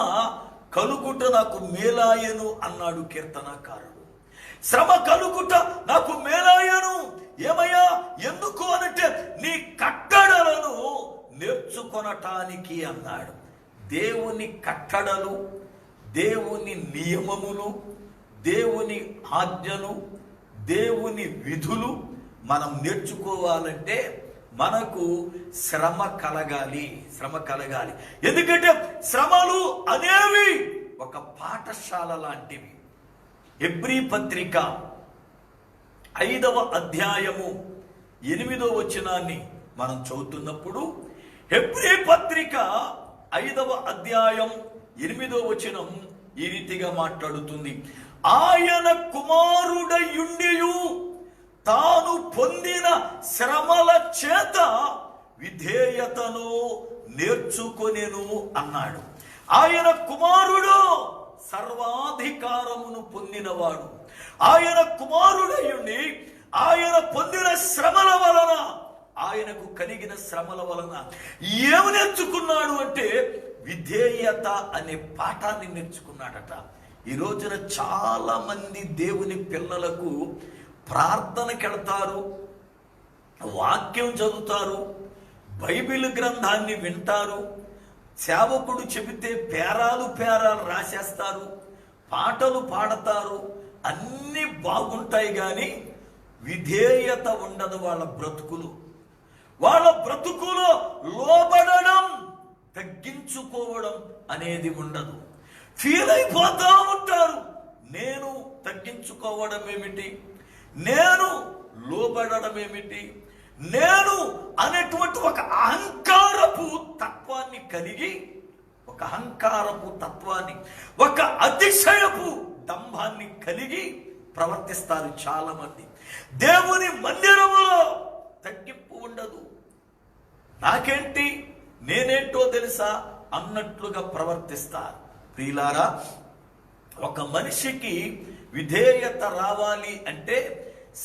కలుగుట నాకు మేలాయను అన్నాడు కీర్తనకారుడు. శ్రమ కలుగుట నాకు మేలాయను. ఏమయ్యా, ఎందుకు అనంటే నీ కట్టడలను నేర్చుకొనటానికి అన్నాడు. దేవుని కట్టడలు, దేవుని నియమములు, దేవుని ఆజ్ఞలు, దేవుని విధులు మనం నేర్చుకోవాలంటే మనకు శ్రమ కలగాలి. ఎందుకంటే శ్రమలు అనేవి ఒక పాఠశాల లాంటివి. హెబ్రీ పత్రిక 5వ అధ్యాయము 8వ వచనాన్ని మనం చదువుతున్నప్పుడు, హెబ్రీ పత్రిక 5వ అధ్యాయం 8వ వచనం ఈ రీతిగా మాట్లాడుతుంది. ఆయన కుమారుడయుండియు తాను పొందిన శ్రమల చేత విధేయతను నేర్చుకొనెను అన్నాడు. ఆయన కుమారుడు సర్వాధికారమును పొందినవాడు. ఆయన కుమారుడయుండి ఆయన పొందిన శ్రమల వలన, ఆయనకు కలిగిన శ్రమల వలన ఏమి నేర్చుకున్నాడు అంటే విధేయత అనే పాఠాన్ని నేర్చుకున్నాడట. ఈ రోజున చాలా మంది దేవుని పిల్లలకు ప్రార్థనకి వెళ్తారు, వాక్యం చదువుతారు, బైబిల్ గ్రంథాన్ని వింటారు, సేవకుడు చెబితే పేరాలు రాసేస్తారు, పాటలు పాడతారు, అన్నీ బాగుంటాయి, కానీ విధేయత ఉండదు. వాళ్ళ బ్రతుకులో లోబడడం, తగ్గించుకోవడం అనేది ఉండదు. ఫీల్ అయిపోతా ఉంటారు. నేను తగ్గించుకోవడం ఏమిటి, నేను లోబడడం ఏమిటి, నేను అనేటువంటి ఒక అహంకారపు తత్వాన్ని కలిగి, ఒక అతిశయపు దంభాన్ని కలిగి ప్రవర్తిస్తారు చాలా మంది. దేవుని మందిరములో తగ్గింపు ఉండదు. నాకేంటి, నేనేంటో తెలుసా అన్నట్లుగా ప్రవర్తిస్తారు. ప్రియులారా, ఒక మనిషికి విధేయత రావాలి అంటే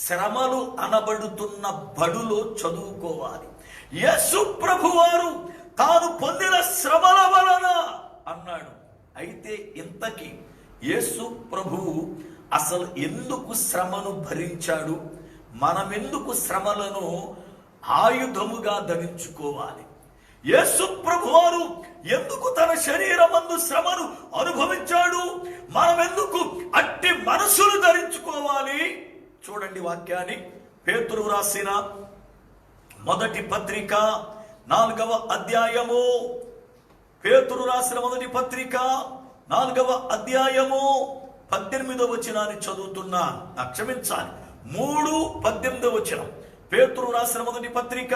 శ్రమలు అనబడుతున్న బడులో చదువుకోవాలి. యేసు ప్రభువారు తాను పొందిన శ్రమల వలన అన్నాడు. అయితే ఇంతకీ యేసు ప్రభువు అసలు ఎందుకు శ్రమను భరించాడు? మనమెందుకు శ్రమలను ఆయుధముగా ధరించుకోవాలి? యేసు ప్రభువారు ఎందుకు తన శరీరమందు శ్రమను అనుభవించాడు? మనమెందుకు అట్టి మనసులు ధరించుకోవాలి? చూడండి వాక్యాన్ని. పేతురు రాసిన మొదటి పత్రిక 4వ అధ్యాయము, పేతురు రాసిన మొదటి పత్రిక 4వ అధ్యాయము 18వ వచనాన్ని చదువుతున్నా. క్షమించాలి, 3:18 వచనం. పేతురు రాసిన మొదటి పత్రిక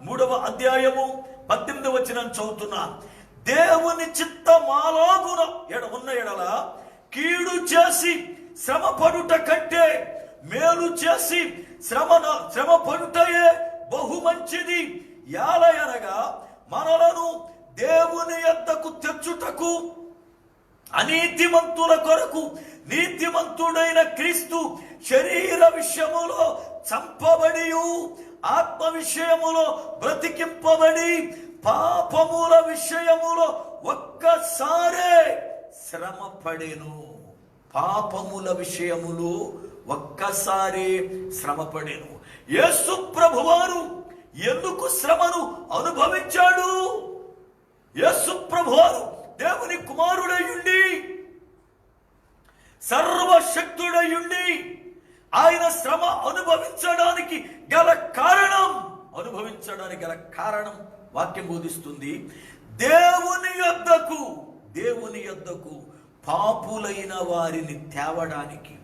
3వ అధ్యాయము 18వ వచనం చదువుతున్నా. దేవుని చిత్తమాలాగున ఉన్న ఎడల కీడు చేసి శ్రమ పడుట కంటే మేలు చేసి శ్రమ పడుటయే బహు మంచిది. యాలయనగా మనలను దేవుని యొద్దకు తెచ్చుటకు అనీతిమంతుల కొరకు నీతిమంతుడైన క్రీస్తు శరీర విషయములో చంపబడి ఆత్మ విషయములో బ్రతికింపబడి పాపముల విషయములో ఒక్కసారే శ్రమ పడెను. పాపముల విషయములో ఒక్కసారి శ్రమ పడెను. యేసు ప్రభువారు ఎందుకు శ్రమను అనుభవించాడు? యేసు ప్రభువారు దేవుని కుమారుడయుండి, సర్వశక్తుడయుండి ఆయన శ్రమ అనుభవించడానికి గల కారణం వాక్యం బోధిస్తుంది. దేవుని యొద్దకు పాపులైన వారిని తేవడానికి,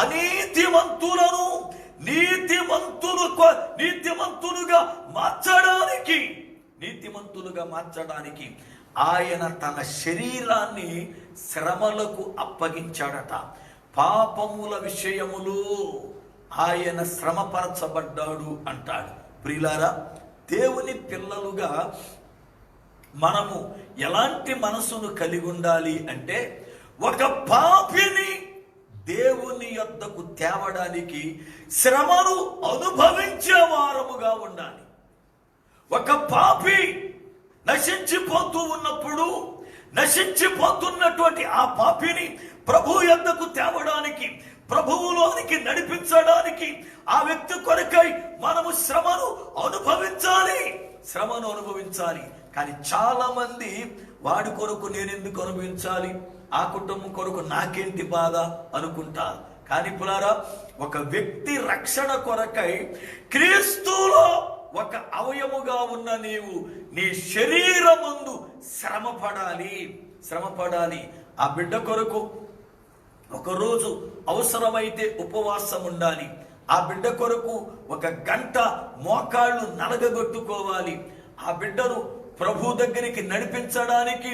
అనీతిమంతులను నీతిమంతులుగా మార్చడానికి ఆయన తన శరీరాన్ని శ్రమలకు అప్పగించాడట. పాపముల విషయములో ఆయన శ్రమపరచబడ్డాడు అంటాడు. ప్రియులారా, దేవుని పిల్లలుగా మనము ఎలాంటి మనసును కలిగి ఉండాలి అంటే, ఒక పాపిని దేవుని యొద్దకు తేవడానికి శ్రమను అనుభవించే వారముగా ఉండాలి. ఒక పాపి నశించిపోతూ ఉన్నప్పుడు నశించిపోతున్నటువంటి ఆ పాపిని ప్రభు యొద్దకు తేవడానికి ప్రభువులోనికి నడిపించడానికి ఆ వ్యక్తి కొరకై మనము శ్రమను అనుభవించాలి. కానీ చాలా మంది వాడి కొరకు నేను ఎందుకు అనుభవించాలి, ఆ కుటుంబం కొరకు నాకేంటి బాధ అనుకుంటారు. కానీ పులారా, ఒక వ్యక్తి రక్షణ కొరకై క్రీస్తులో ఒక అవయముగా ఉన్న నీవు నీ శరీరమందు శ్రమపడాలి. ఆ బిడ్డ కొరకు ఒకరోజు అవసరమైతే ఉపవాసం ఉండాలి. ఆ బిడ్డ కొరకు 1 గంట మోకాళ్ళు నలగగొట్టుకోవాలి. ఆ బిడ్డను ప్రభు దగ్గరికి నడిపించడానికి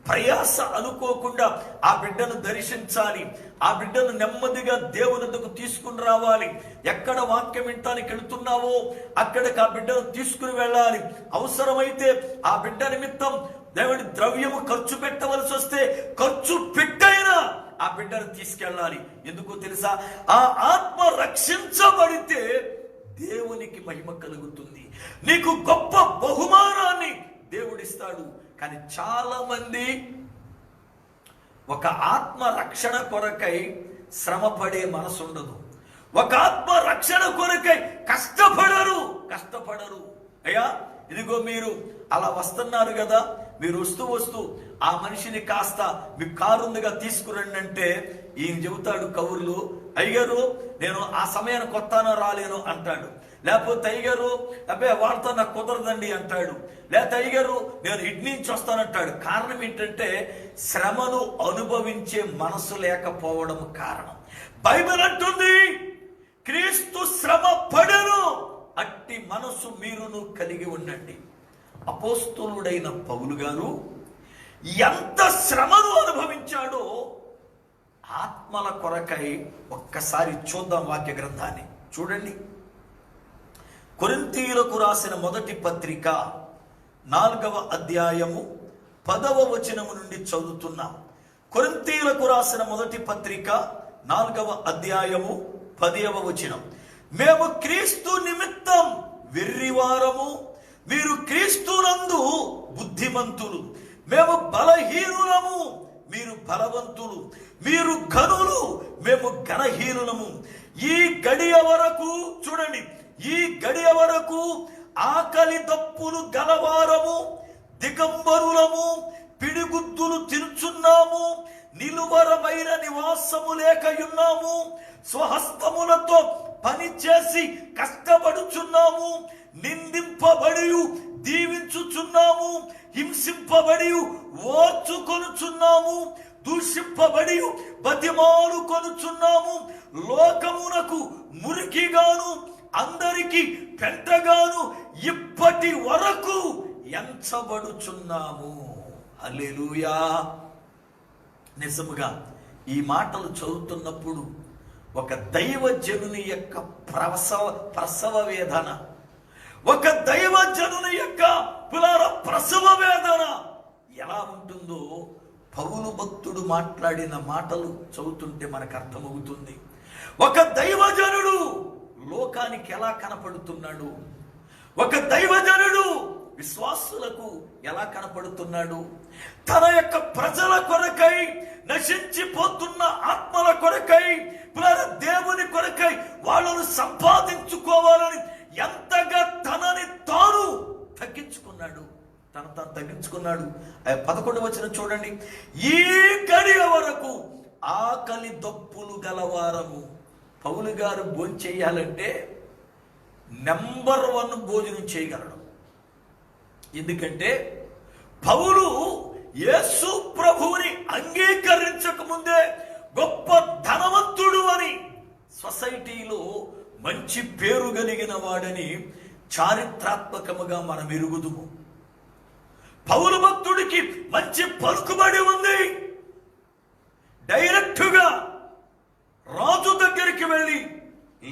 ప్రయాస అనుకోకుండా ఆ బిడ్డను దర్శించాలి. ఆ బిడ్డను నెమ్మదిగా దేవుని వద్దకు తీసుకుని రావాలి. ఎక్కడ వాక్యం వినటానికి వెళుతున్నావో అక్కడికి ఆ బిడ్డను తీసుకుని వెళ్ళాలి. అవసరమైతే ఆ బిడ్డ నిమిత్తం దేవుని ద్రవ్యము ఖర్చు పెట్టవలసి వస్తే ఖర్చు పెట్టైనా ఆ బిడ్డను తీసుకెళ్ళాలి. ఎందుకో తెలుసా? ఆ ఆత్మ రక్షించబడితే దేవునికి మహిమ కలుగుతుంది, నీకు గొప్ప బహుమానాన్ని దేవుడిస్తాడు. కానీ చాలా మంది ఒక ఆత్మ రక్షణ కొరకై శ్రమపడే మనసు ఉండదు. ఒక ఆత్మ రక్షణ కొరకై కష్టపడరు. అయ్యా, ఇదిగో మీరు అలా వస్తున్నారు కదా, మీరు వస్తూ ఆ మనిషిని కాస్త మీ కారు ఉందిగా తీసుకురండి అంటే ఈయన చెబుతాడు కబుర్లు, అయ్యగారు నేను ఆ సమయానికి కొత్తానో రాలేను అంటాడు. లేకపోతే అయ్యగారు అబ్బాయి వాడితో నాకు కుదరదండి అంటాడు. లేకపోతే అయ్యగారు నేను ఇటు నుంచి వస్తానంటాడు. కారణం ఏంటంటే శ్రమను అనుభవించే మనసు లేకపోవడం కారణం. బైబిల్ అంటుంది క్రీస్తు శ్రమ పడెను, అట్టి మనసు మీరును కలిగి ఉండండి. అపోస్తలుడైన పౌలు గారు ఎంత శ్రమను అనుభవించాడో ఆత్మల కొరకై ఒక్కసారి చూద్దాం. వాక్య గ్రంథాన్ని చూడండి. కొరింథీయులకు రాసిన మొదటి పత్రిక 4వ అధ్యాయము 10వ వచనము నుండి చదువుతున్నాం. కొరింథీయులకు రాసిన మొదటి పత్రిక 4వ అధ్యాయము 10వ వచనం. మేము క్రీస్తు నిమిత్తం వెర్రివారము, మీరు క్రీస్తునందు బుద్ధిమంతులు. మేము బలహీనులము, మీరు బలవంతులు. మీరు ఘనులు, మేము ఘనహీనులము. ఈ గడియ వరకు చూడండి, ఈ గడియ వరకు ఆకలి దప్పులు గలవారము, దిగంబరులము, పిడిగుద్దులు తిరుచున్నాము, నిలువరమైన నివాసము లేకయున్నాము, స్వహస్తములతో పని చేసి కష్టపడుచున్నాము, నిందింపబడి దీవించుచున్నాము, హింసింపబడి ఓర్చుకొనుచున్నాము, దూషింపబడి బతిమాలు కొనుచున్నాము, లోకమునకు మురికిగాను అందరికి పెంటగాను ఇప్పటి వరకు ఎంచబడుచున్నాము. హల్లెలూయా. నిజముగా ఈ మాటలు చదువుతున్నప్పుడు ఒక దైవజనుని యొక్క ప్రసవ వేదన, ఒక దైవజనుని యొక్క ప్రసవ వేదన ఎలా ఉంటుందో పౌలు భక్తుడు మాట్లాడిన మాటలు చదువుతుంటే మనకు అర్థమవుతుంది. ఒక దైవజనుడు లోకానికి ఎలా కనపడుతున్నాడు, ఒక దైవజనుడు విశ్వాసులకు ఎలా కనపడుతున్నాడు, తన యొక్క ప్రజల కొరకై, నశించిపోతున్న ఆత్మల కొరకై, దేవుని కొరకై వాళ్ళను సంపాదించుకోవాలని ఎంతగా తనని తాను తగ్గించుకున్నాడు. 11వ వచనం చూడండి. ఈ గడియ వరకు ఆకలి దప్పులు గలవారము. పౌలు గారు భోజనం చేయాలంటే నెంబర్ 1 భోజనం చేయగలడు. ఎందుకంటే పౌలు యేసు ప్రభువుని అంగీకరించక ముందే గొప్ప ధనవంతుడు అని, సొసైటీలో మంచి పేరు కలిగిన వాడని చారిత్రాత్మకముగా మనం ఎరుగుదుము. పౌలు భక్తుడికి మంచి పలుకుబడి ఉంది. డైరెక్ట్గా రాజు దగ్గరికి వెళ్ళి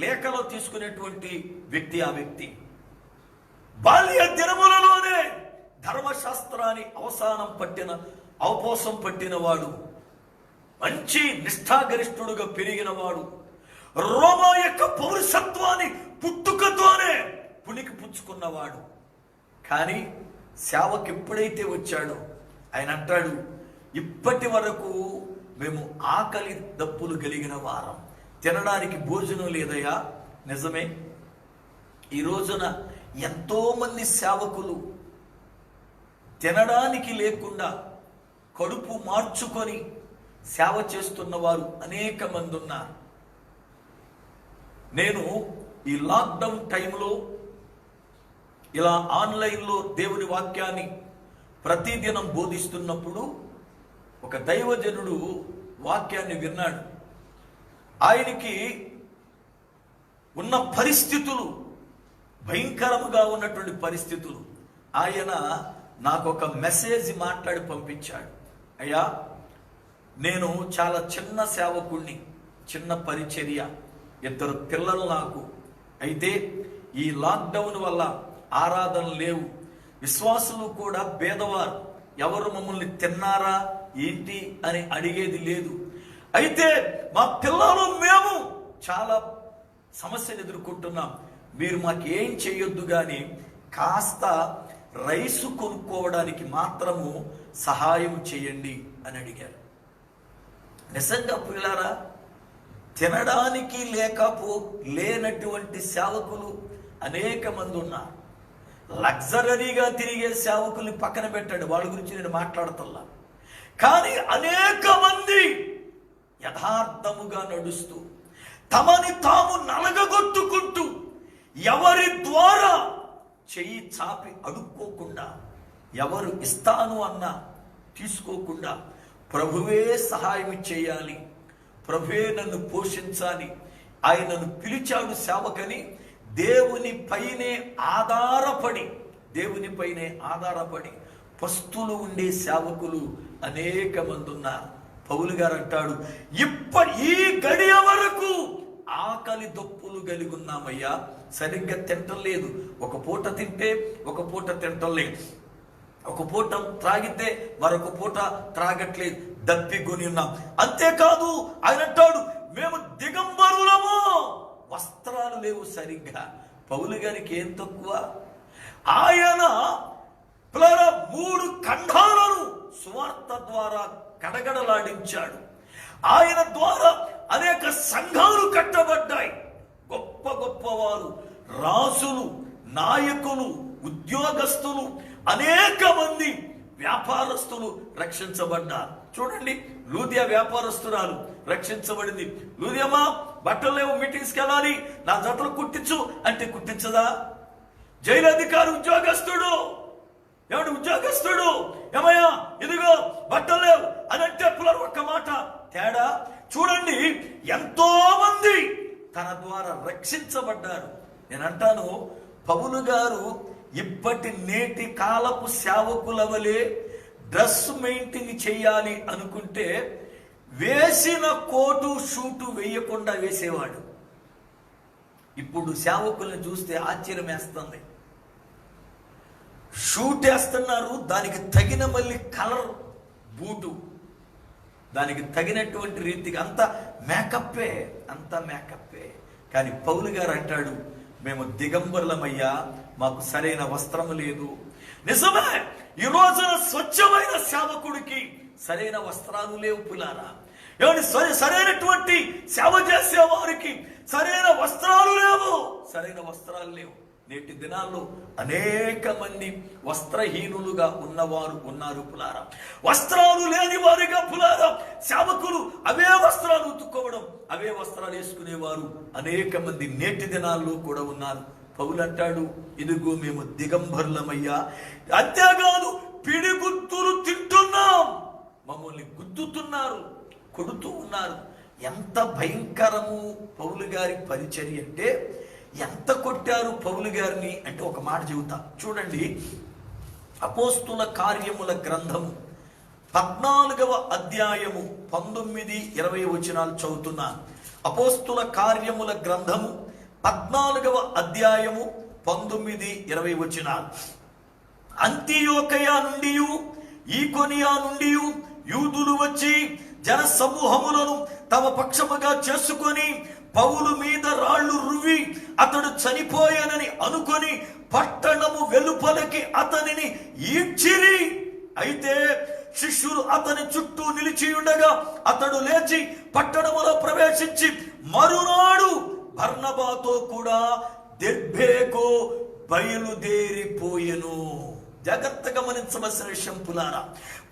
లేఖలో తీసుకునేటువంటి వ్యక్తి ఆ వ్యక్తి. బాల్య దినములలోనే ధర్మశాస్త్రాన్ని అవపోసం పట్టిన వాడు, మంచి నిష్ఠాగరిష్ఠుడుగా పెరిగిన వాడు, రోమా యొక్క పౌరసత్వాన్ని పుట్టుకతోనే పుణికి పుచ్చుకున్నవాడు. కానీ సేవకు ఎప్పుడైతే వచ్చాడో ఆయన అంటాడు, ఇప్పటి వరకు మేము ఆకలి దప్పులు కలిగిన వారం, తినడానికి భోజనం లేదయ్యా. నిజమే. ఈ రోజున ఎంతో మంది సేవకులు తినడానికి లేకుండా కడుపు మార్చుకొని సేవ చేస్తున్న వారు అనేక మంది ఉన్నారు. నేను ఈ లాక్డౌన్ టైంలో ఇలా ఆన్లైన్లో దేవుని వాక్యాన్ని ప్రతిదినం బోధిస్తున్నప్పుడు ఒక దైవజనుడు వాక్యాన్ని విన్నాడు. ఆయనకి ఉన్న పరిస్థితులు భయంకరముగా ఉన్నటువంటి పరిస్థితులు. ఆయన నాకు ఒక మెసేజ్ మాట్లాడి పంపించాడు. అయ్యా, నేను చాలా చిన్న సేవకుణ్ణి, చిన్న పరిచర్య, 2 పిల్లలు నాకు. అయితే ఈ లాక్డౌన్ వల్ల ఆరాధన లేవు, విశ్వాసులు కూడా పేదవారు, ఎవరు మమ్మల్ని తిన్నారా ఏంటి అని అడిగేది లేదు. అయితే మా పిల్లలు మేము చాలా సమస్యను ఎదుర్కొంటున్నాం. మీరు మాకు ఏం చేయొద్దు కానీ కాస్త రైసు కొనుక్కోవడానికి మాత్రము సహాయం చేయండి అని అడిగారు. నిజంగా పిల్లారా, తినడానికి లేనటువంటి సేవకులు అనేక మంది ఉన్నారు. లగ్జరీగా తిరిగే సేవకుల్ని పక్కన పెట్టండి, వాళ్ళ గురించి నేను మాట్లాడుతున్నా. కానీ అనేక మంది యథార్థముగా నడుస్తూ తమని తాము నలగగొట్టుకుంటూ ఎవరి ద్వారా చెయ్యి చాపి అడుక్కోకుండా, ఎవరు ఇస్తాను అన్నా తీసుకోకుండా, ప్రభువే సహాయం చేయాలి, ప్రభువే నన్ను పోషించాలి, ఆయనను పిలిచాడు సేవకని దేవునిపైనే ఆధారపడి పస్తులు ఉండే సేవకులు అనేక మంది ఉన్నారు. పౌలు గారు అంటాడు, ఈ గడియ వరకు ఆకలి దప్పులు కలిగి ఉన్నామయ్యా, సరిగ్గా తింటలేదు. ఒక పూట తింటే ఒక పూట తింటలేదు, ఒక పూట త్రాగితే మరొక పూట త్రాగట్లేదు, దప్పికొని ఉన్నాం. అంతేకాదు ఆయన అంటాడు, మేము దిగంబరులము, వస్త్రాలు లేవు సరిగ్గా. పౌలు గారికి ఏం తక్కువ? ఆయన 3 ఖండాలను సువార్త ద్వారా గడగడలాడించాడు. ఆయన ద్వారా అనేక సంఘాలు కట్టబడ్డాయి. గొప్ప గొప్పవారు, రాజులు, నాయకులు, ఉద్యోగస్తులు, అనేక మంది వ్యాపారస్తులు రక్షించబడ్డారు. చూడండి, లూదియా వ్యాపారస్తురాలు రక్షించబడింది. లూదియమ్మా, బట్టలు లేవు, మీటింగ్స్కి వెళ్ళాలి, నా జతలు కుట్టించు అంటే కుట్టించదా? జైలు అధికారి ఉద్యోగస్తుడు ఏమయ్యా ఇదిగో బట్టలు లేవు అని అంటే ఒక్క మాట తేడా. చూడండి, ఎంతో మంది తన ద్వారా రక్షించబడ్డారు. నేను అంటాను, పౌలు గారు నేటి కాలపు సేవకుల వలె డ్రెస్ మెయింటైన్ చేయాలి అనుకుంటే వేసిన కోటు షూటు వేయకుండా వేసేవాడు. ఇప్పుడు సేవకుల్ని చూస్తే ఆశ్చర్యం వేస్తుంది. షూట్ వేస్తున్నారు, దానికి తగిన మళ్ళీ కలర్ బూటు, దానికి తగినటువంటి రీతిగా అంత మేకప్పే. కానీ పౌలు గారు అంటాడు, మేము దిగంబరులమయ్యా, మాకు సరైన వస్త్రము లేదు. నిజమే, ఈ రోజున స్వచ్ఛమైన సేవకుడికి సరైన వస్త్రాలు లేవు పులారా. సరైనటువంటి సేవ చేసే వారికి సరైన వస్త్రాలు లేవు. నేటి దినాల్లో అనేక మంది వస్త్రహీనులుగా ఉన్నవారు ఉన్నారు పులారా. వస్త్రాలు లేని వారిగా పులారా సేవకులు అవే వస్త్రాలు ఉతుక్కోవడం, అవే వస్త్రాలు వేసుకునేవారు అనేక మంది నేటి దినాల్లో కూడా ఉన్నారు. పౌలు అంటాడు, ఇదిగో మేము దిగంబరులమయ్యా, అంతేకాదు పిడిగుద్దులు తింటున్నాం, మమ్మల్ని గుద్దుతున్నారు, కొడుతూ ఉన్నారు. ఎంత భయంకరము పౌలు గారి పరిచర్య అంటే! ఎంత కొట్టారు పౌలు గారిని అంటే ఒక మాట చెబుతా చూడండి. అపోస్తుల కార్యముల గ్రంథము 14వ అధ్యాయము 19-20 వచనాలు చదువుతున్నాను. అపోస్తుల కార్యముల గ్రంథము 14వ అధ్యాయము 19-20 వచనాలు. అంతియోకయ నుండి ఈకొనియా నుండి యూదులు వచ్చి జన సమూహములను తమ పక్షముగా చేసుకొని పౌలు మీద రాళ్లు రువ్వి అతడు చనిపోయానని అనుకొని పట్టణము వెలుపలకి అతనిని ఈడ్చిరి. అయితే శిష్యులు అతని చుట్టూ నిలిచి ఉండగా అతడు లేచి పట్టణములో ప్రవేశించి మరునాడు బర్నబాతో కూడా దెర్బేకు బయలుదేరిపోయెను. జాగ్రత్తగా గమనించవలసిన విషయం పులారా,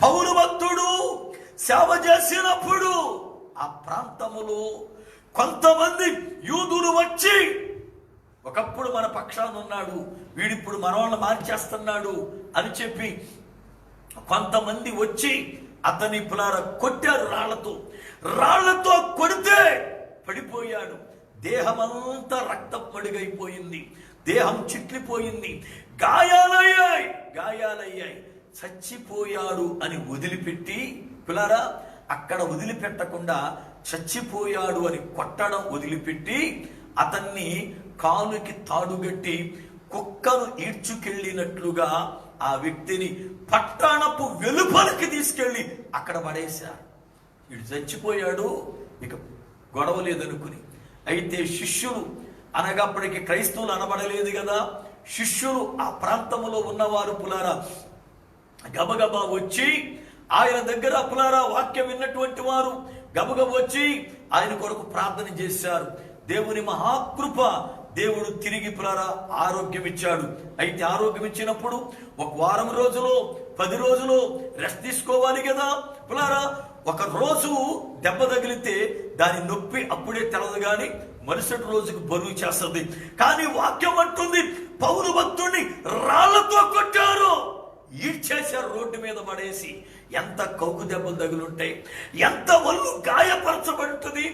పౌలు భక్తుడు సేవ చేసినప్పుడు ఆ ప్రాంతములో కొంతమంది యూదులు వచ్చి, ఒకప్పుడు మన పక్షాన ఉన్నాడు, వీడిప్పుడు మన వాళ్ళని మార్చేస్తున్నాడు అని చెప్పి కొంతమంది వచ్చి అతని పులార కొట్టారు. రాళ్లతో కొడితే పడిపోయాడు. దేహమంతా రక్తపడిగైపోయింది, దేహం చిట్లిపోయింది, గాయాలయ్యాయి. చచ్చిపోయాడు అని వదిలిపెట్టి పులారా అక్కడ వదిలిపెట్టకుండా చచ్చిపోయాడు అని కొట్టడం వదిలిపెట్టి అతన్ని కాలుకి తాడుగట్టి కుక్కను ఈడ్చుకెళ్ళినట్లుగా ఆ వ్యక్తిని పట్టణపు వెలుపలికి తీసుకెళ్లి అక్కడ పడేశారు. వీడు చచ్చిపోయాడు, ఇక గొడవ లేదనుకుని. అయితే శిష్యులు అనగా అప్పటికి క్రైస్తవులు అనబడలేదు కదా, శిష్యులు ఆ ప్రాంతంలో ఉన్నవారు పులారా గబగబా వచ్చి ఆయన దగ్గర పులారా వాక్యం విన్నటువంటి వారు గబగబ వచ్చి ఆయన కొరకు ప్రార్థన చేశారు. దేవుని మహాకృప, దేవుడు తిరిగి పులారా ఆరోగ్యం ఇచ్చాడు. అయితే ఆరోగ్యం ఇచ్చినప్పుడు ఒక వారం రోజులు 10 రోజులు రెస్ట్ తీసుకోవాలి కదా పులారా. ఒక రోజు దెబ్బ తగిలితే దాని నొప్పి అప్పుడే తెలదు కానీ మరుసటి రోజుకు బరువు చేస్తుంది. కానీ వాక్యం అంటుంది పౌలు భక్తుడిని రాళ్లతో కొట్టారు, ఈడ్చేశారు రోడ్డు మీద పడేసి. ఎంత కౌకు దెబ్బలు తగులుంటాయి, ఎంత ఒళ్ళు గాయపరచబడుతుంది,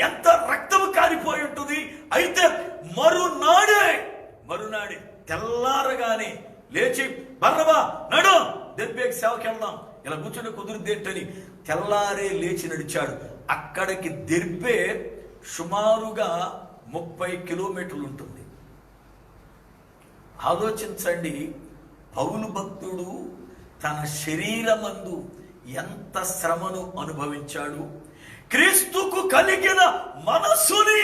ఎంత రక్తము కారిపోయి ఉంటుంది. అయితే మరునాడే తెల్లారగానే లేచి బర్నబా నడు దెర్బేకు సేవకి వెళ్దాం, ఇలా కూర్చొని కుదురుదేంటని తెల్లారే లేచి నడిచాడు. అక్కడికి దెర్బే సుమారుగా 30 కిలోమీటర్లు ఉంటుంది. ఆలోచించండి, పౌలు భక్తుడు తన శరీరమందు ఎంత శ్రమను అనుభవించాడు. క్రీస్తుకు కలిగిన మనస్సుని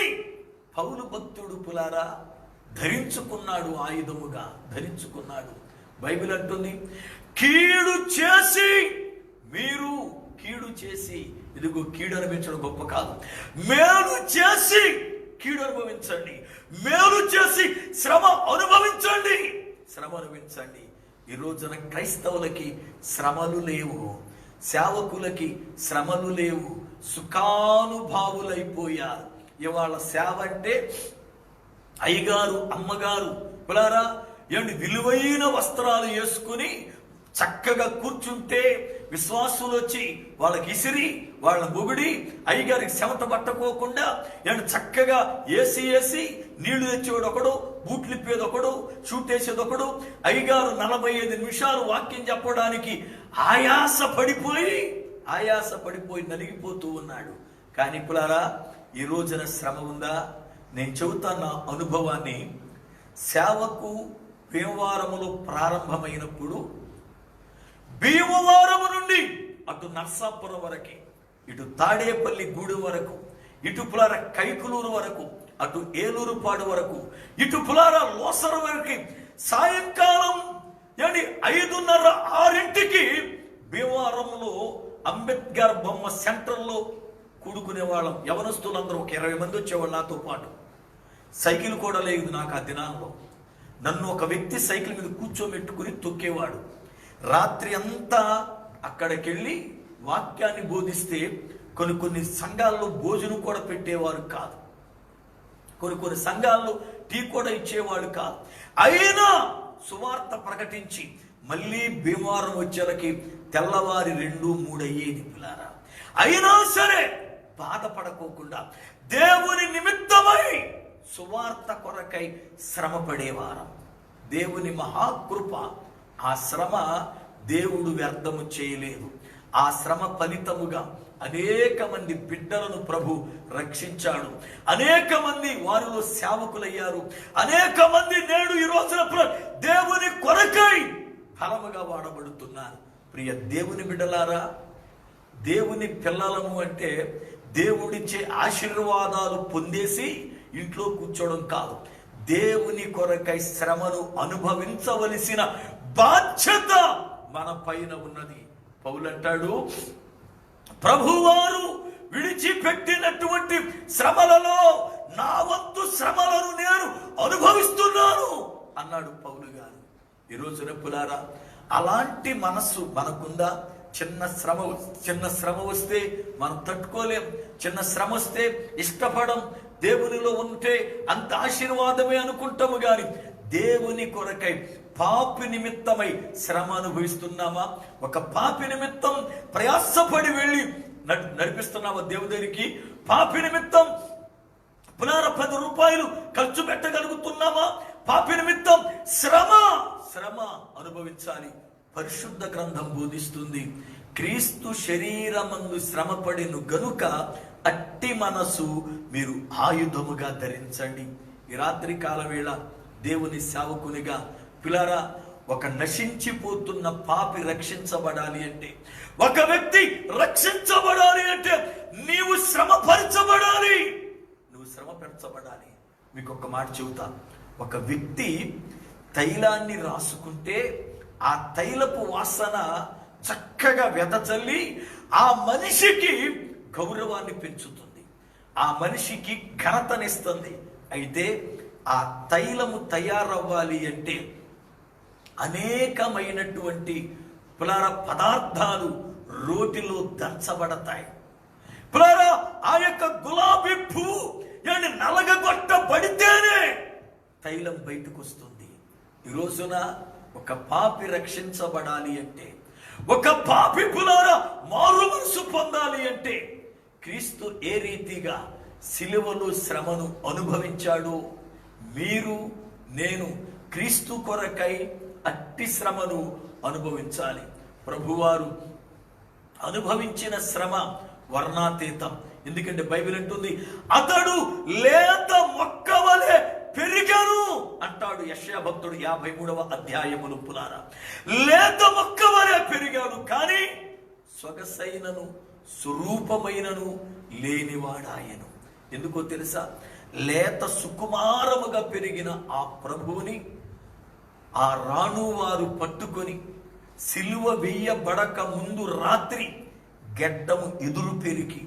పౌలు భక్తుడు పులారా ధరించుకున్నాడు, ఆయుధముగా ధరించుకున్నాడు. బైబిల్ అంటుంది కీడు చేసి ఇదిగో కీడు అనుభవించడం గొప్ప కాదు, మేలు చేసి కీడు అనుభవించండి, మేలు చేసి శ్రమ అనుభవించండి. ఈ రోజున క్రైస్తవులకి శ్రమలు లేవు, సేవకులకి శ్రమలు లేవు, సుఖానుభావులైపోయారు. ఇవాళ సేవ అంటే అయ్యగారు అమ్మగారు పులారా ఏమండి విలువైన వస్త్రాలు వేసుకుని చక్కగా కూర్చుంటే విశ్వాసులు వచ్చి వాళ్ళకి ఇసిరి వాళ్ళ మొగుడి అయ్యగారికి చెమట పట్టకోకుండా ఏమంటే చక్కగా ఏసి నీళ్లు తెచ్చేవాడు ఒకడు, బూట్లు ఇప్పేది ఒకడు, షూట్ వేసేది ఒకడు. అయ్యగారు 45 నిమిషాలు వాక్యం చెప్పడానికి ఆయాస పడిపోయి నలిగిపోతూ ఉన్నాడు. కానీ పులారా ఈ రోజున శ్రమ ఉందా? నేను చెబుతాను నా అనుభవాన్ని. సేవకు భీమవరములో ప్రారంభమైనప్పుడు భీమవరము నుండి అటు నర్సాపురం వరకు, ఇటు తాడేపల్లి గూడెం వరకు, ఇటు పులార కైకులూరు వరకు, అటు ఏలూరుపాడు వరకు, ఇటు పులార లోసర వరకు సాయంకాలం 5:30, 6 భీమవరంలో అంబేద్కర్ బొమ్మ సెంటర్లో కూడుకునే వాళ్ళం. యవనస్తులందరూ ఒక 20 మంది వచ్చేవాళ్ళు నాతో పాటు. సైకిల్ కూడా లేదు నాకు ఆ దినాల్లో. నన్ను ఒక వ్యక్తి సైకిల్ మీద కూర్చోబెట్టుకుని తొక్కేవాడు. రాత్రి అంతా అక్కడికెళ్ళి వాక్యాన్ని బోధిస్తే కొన్ని సంఘాల్లో భోజనం కూడా పెట్టేవారు కాదు, కొన్ని సంఘాల్లో టీ కూడా ఇచ్చేవాడు కాదు. అయినా సువార్త ప్రకటించి మళ్ళీ భీమవరం వచ్చేలకి తెల్లవారి 2, 3 అయ్యేది పిల్లారా. అయినా సరే బాధపడకోకుండా దేవుని నిమిత్తమై సువార్త కొరకై శ్రమ పడేవారు. దేవుని మహాకృప, ఆ శ్రమ దేవుడు వ్యర్థము చేయలేదు. ఆ శ్రమ ఫలితముగా అనేక మంది బిడ్డలను ప్రభు రక్షించాడు. అనేక మంది వారిలో సేవకులయ్యారు. అనేక మంది నేడు ఈ రోజున దేవుని కొరకై ఫలముగా వాడబడుతున్నారు. ప్రియ దేవుని బిడ్డలారా, దేవుని పిల్లలను అంటే దేవుడిచ్చే ఆశీర్వాదాలు పొందేసి ఇంట్లో కూర్చోవడం కాదు. దేవుని కొరకై శ్రమను అనుభవించవలసిన బాధ్యత మన పైన ఉన్నది. పౌలు అంటాడు, ప్రభువారు విడిచిపెట్టినటువంటి శ్రమలలో నా వంతు శ్రమలను నేను అనుభవిస్తున్నాను అన్నాడు పౌలు గారు. ఈరోజు రెప్పులారా, అలాంటి మనస్సు మనకుందా? చిన్న శ్రమ వస్తే మనం తట్టుకోలేం, చిన్న శ్రమ వస్తే ఇష్టపడం, దేవునిలో ఉంటే అంత ఆశీర్వాదమే అనుకుంటాము. గాని దేవుని కొరకై పాపి నిమిత్తమై శ్రమ అనుభవిస్తున్నామా? ఒక పాపి నిమిత్తం ప్రయాసపడి వెళ్ళి నడిపిస్తున్నామా దేవుని దగ్గరికి? పాపి నిమిత్తం పునర 10 రూపాయలు ఖర్చు పెట్టగలుగుతున్నామా? పాపి నిమిత్తం శ్రమ అనుభవించాలి. పరిశుద్ధ గ్రంథం బోధిస్తుంది, క్రీస్తు శరీరమందు శ్రమపడిను గనుక అట్టి మనసు మీరు ఆయుధముగా ధరించండి. ఈ రాత్రి కాల వేళ దేవుని సేవకునిగా పిల్లరా, ఒక నశించిపోతున్న పాపి రక్షించబడాలి అంటే, ఒక వ్యక్తి రక్షించబడాలి అంటే నీవు శ్రమపరచబడాలి, నువ్వు శ్రమపరచబడాలి. మీకు ఒక మాట చెబుతా, ఒక వ్యక్తి తైలాన్ని రాసుకుంటే ఆ తైలపు వాసన చక్కగా వెదజల్లి ఆ మనిషికి గౌరవాన్ని పెంచుతుంది, ఆ మనిషికి ఘనతనిస్తుంది. అయితే ఆ తైలము తయారవ్వాలి అంటే అనేకమైనటువంటి పదార్థాలు రోటిలో దంచబడతాయి. ఆ యొక్క గులాబీ పువ్వు నలగగొట్టబడితేనే తైలం బయటకు వస్తుంది. ఈ రోజున ఒక పాపి రక్షించబడాలి అంటే, ఒక పాపి మారు మనసు పొందాలి అంటే, క్రీస్తు ఏ రీతిగా సిలువలో శ్రమను అనుభవించాడో మీరు నేను క్రీస్తు కొరకై అట్టి శ్రమను అనుభవించాలి. ప్రభువారు అనుభవించిన శ్రమ వర్ణాతీతం. ఎందుకంటే బైబిల్ అంటుంది, అతడు లేత మొక్క వలె పెరిగాను అంటాడు యెషయా భక్తుడు 53వ అధ్యాయములు. పులారా, లేత మొక్క వలె పెరిగాడు, కానీ సొగసైనను స్వరూపమైనను లేనివాడాయను. ఎందుకో తెలుసా? లేత సుకుమారముగా పెరిగిన ఆ ప్రభువుని ఆ రాణువారు పట్టుకొని సిలువ వేయబడక ముందు రాత్రి గెడ్డము ఎదురు పెరిగి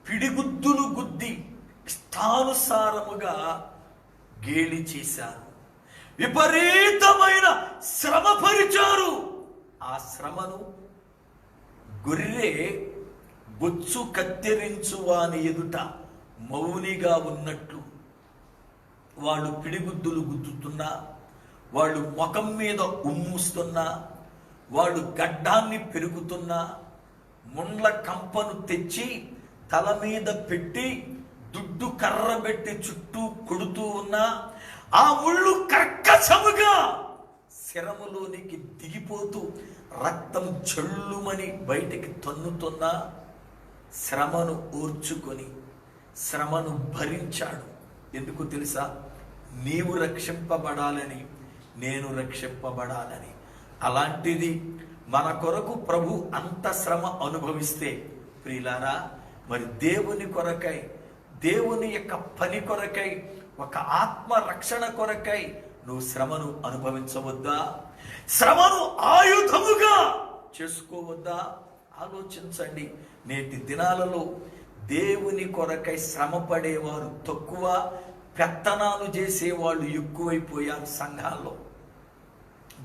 పిడిగుద్దులు గుద్ది ఇష్టానుసారముగా గేలి చేశారు, విపరీతమైన శ్రమ పరిచారు. ఆ శ్రమను గొర్రె బొచ్చు కత్తిరించు వాని ఎదుట మౌనిగా ఉన్నట్లు వాళ్ళు పిడిగుద్దులు గుద్దుతున్నా, వాళ్ళు ముఖం మీద ఉమ్మూస్తున్నా, వాళ్ళు గడ్డాన్ని పెరుగుతున్నా, ముండ్ల కంపను తెచ్చి తల మీద పెట్టి దుడ్డు కర్ర పెట్టి చుట్టూ కొడుతూ ఉన్నా, ఆ ముళ్ళు కర్కశముగా శరములోనికి దిగిపోతూ రక్తం చెల్లుమని బయటికి తన్నుతున్నా, శ్రమను ఓర్చుకొని శ్రమను భరించాడు. ఎందుకు తెలుసా? నీవు రక్షింపబడాలని, నేను రక్షింపబడాలని. అలాంటిది మన కొరకు ప్రభు అంత శ్రమ అనుభవిస్తే ప్రియులారా, మరి దేవుని కొరకై, దేవుని యొక్క పని కొరకై, ఒక ఆత్మ రక్షణ కొరకై నువ్వు శ్రమను అనుభవించవద్దా? శ్రమను ఆయుధముగా చేసుకోవద్దా? ఆలోచించండి. నేటి దినాలలో దేవుని కొరకై శ్రమ పడేవారు తక్కువ, పెత్తనాలు చేసేవాళ్ళు ఎక్కువైపోయారు సంఘాల్లో.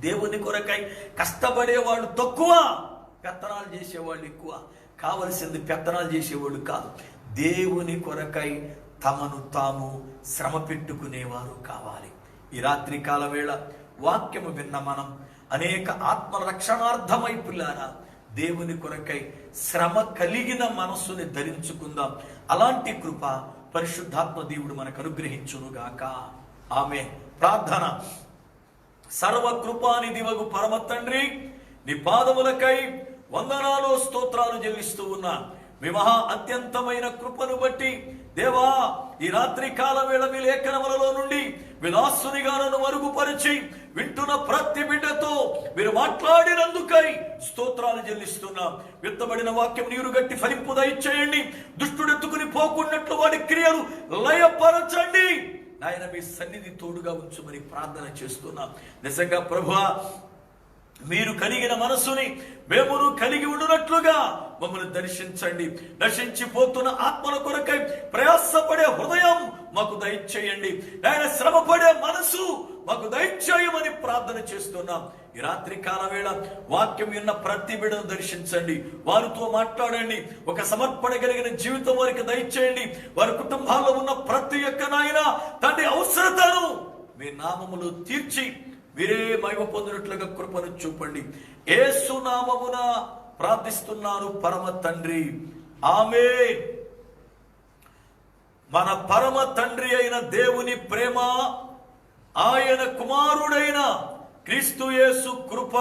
దేవుని కొరకై కష్టపడేవాళ్ళు తక్కువ, పెత్తనాలు చేసేవాళ్ళు ఎక్కువ. కావలసింది పెత్తనాలు చేసేవాళ్ళు కాదు, దేవుని కొరకై తమను తాము శ్రమ పెట్టుకునేవారు కావాలి. ఈ రాత్రి కాల వేళ వాక్యము విన్న మనం అనేక ఆత్మ రక్షణార్థమై పిల్లారా దేవుని కొరకై శ్రమ కలిగిన మనస్సుని ధరించుకుందాం. అలాంటి కృప పరిశుద్ధాత్మ దేవుడు మనకు అనుగ్రహించునుగాక. ఆమె ప్రార్థన. సర్వకృపానిధివగు పరమ తండ్రి, నీ పాదములకై వందనాలు స్తోత్రాలు చెల్లిస్తూ ఉన్నా. మీ మహా అత్యంతమైన కృపను బట్టి దేవా, ఈ రాత్రి కాల వేళ మీ లేఖనములలో నుండి విలాసునిగా నన్ను మరుగుపరిచి వింటున్న ప్రతి బిడ్డతో మీరు మాట్లాడినందుకై స్తోత్రాలు చెల్లిస్తున్నాం. విత్తబడిన వాక్యం నీరు గట్టి ఫలింపు దయచేయండి. దుష్టుడెత్తుకుని పోకున్నట్లు వాడి క్రియలు లయపరచండి. నాయన, మీ సన్నిధి తోడుగా ఉంచుమని ప్రార్థన చేస్తున్నాం. నిజంగా ప్రభువా, మీరు కలిగిన మనసుని మేమును కలిగి ఉండునట్లుగా మమ్మల్ని దర్శించండి. నశించిపోతున్న ఆత్మల కొరకై ప్రయాసపడే హృదయం మాకు దయచేయండి. ఆయన శ్రమపడే మనసు మాకు దయచేయమని ప్రార్థన చేస్తున్నాం. ఈ రాత్రి కాల వేళ వాక్యం విన్న ప్రతి బిడ్డను దర్శించండి, వారితో మాట్లాడండి. ఒక సమర్పణ కలిగిన జీవితం వారికి దయచేయండి. వారి కుటుంబాల్లో ఉన్న ప్రతి ఒక్క నాయన తండ్రి అవసరతను మీ నామములు తీర్చి మీరే మహిమ పొందినట్లుగా కృపను చూపండి. యేసు నామమున ప్రార్థిస్తున్నాను పరమ తండ్రి, ఆమేన్. మన పరమ తండ్రి అయిన దేవుని ప్రేమ, ఆయన కుమారుడైన క్రీస్తు యేసు కృప,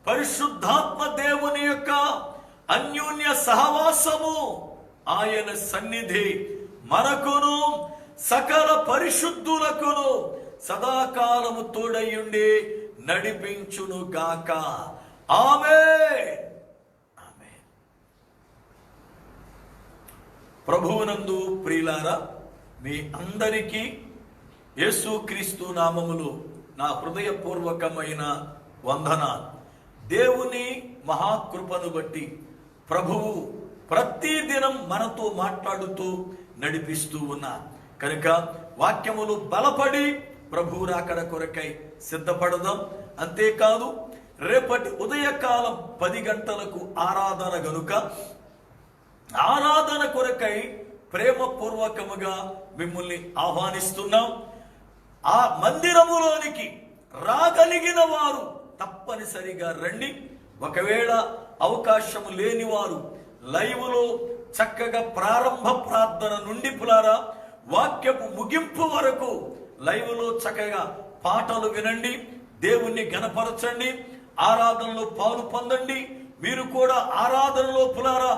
పరిశుద్ధాత్మ దేవుని యొక్క అన్యోన్య సహవాసము, ఆయన సన్నిధి మనకును సకల పరిశుద్ధులకును సదాకాలము తోడయ్యుండి నడిపించును గాక. ఆమేన్. ఆమేన్. ప్రభువునందు ప్రియులారా, మీ అందరికీ యేసుక్రీస్తు నామములో నా హృదయపూర్వకమైన వందనాలు. దేవుని మహాకృపను బట్టి ప్రభువు ప్రతిదినం మనతో మాట్లాడుతూ నడిపిస్తూ ఉన్నారు కనుక వాక్యములు బలపడి ప్రభువు రాకడ కొరకై సిద్ధపడదాం. అంతేకాదు, రేపటి ఉదయకాలం 10 గంటలకు ఆరాధన గనుక ఆరాధన కొరకై ప్రేమపూర్వకముగా మిమ్మల్ని ఆహ్వానిస్తున్నాం. ఆ మందిరములోనికి రాగలిగిన వారు తప్పనిసరిగా రండి. ఒకవేళ అవకాశము లేని వారు లైవ్లో చక్కగా ప్రారంభ ప్రార్థన నుండి పులారా వాక్యపు ముగింపు వరకు లైవ్లో చక్కగా పాటలు వినండి, దేవుణ్ణి ఘనపరచండి, ఆరాధనలో పాలు పొందండి. మీరు కూడా ఆరాధనలో పులారా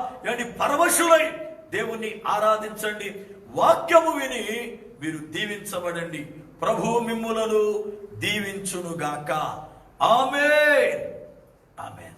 పరవశులై దేవుణ్ణి ఆరాధించండి. వాక్యము విని మీరు దీవించబడండి. ప్రభువు మిమ్ములను దీవించునుగాక. ఆమేన్. ఆమేన్.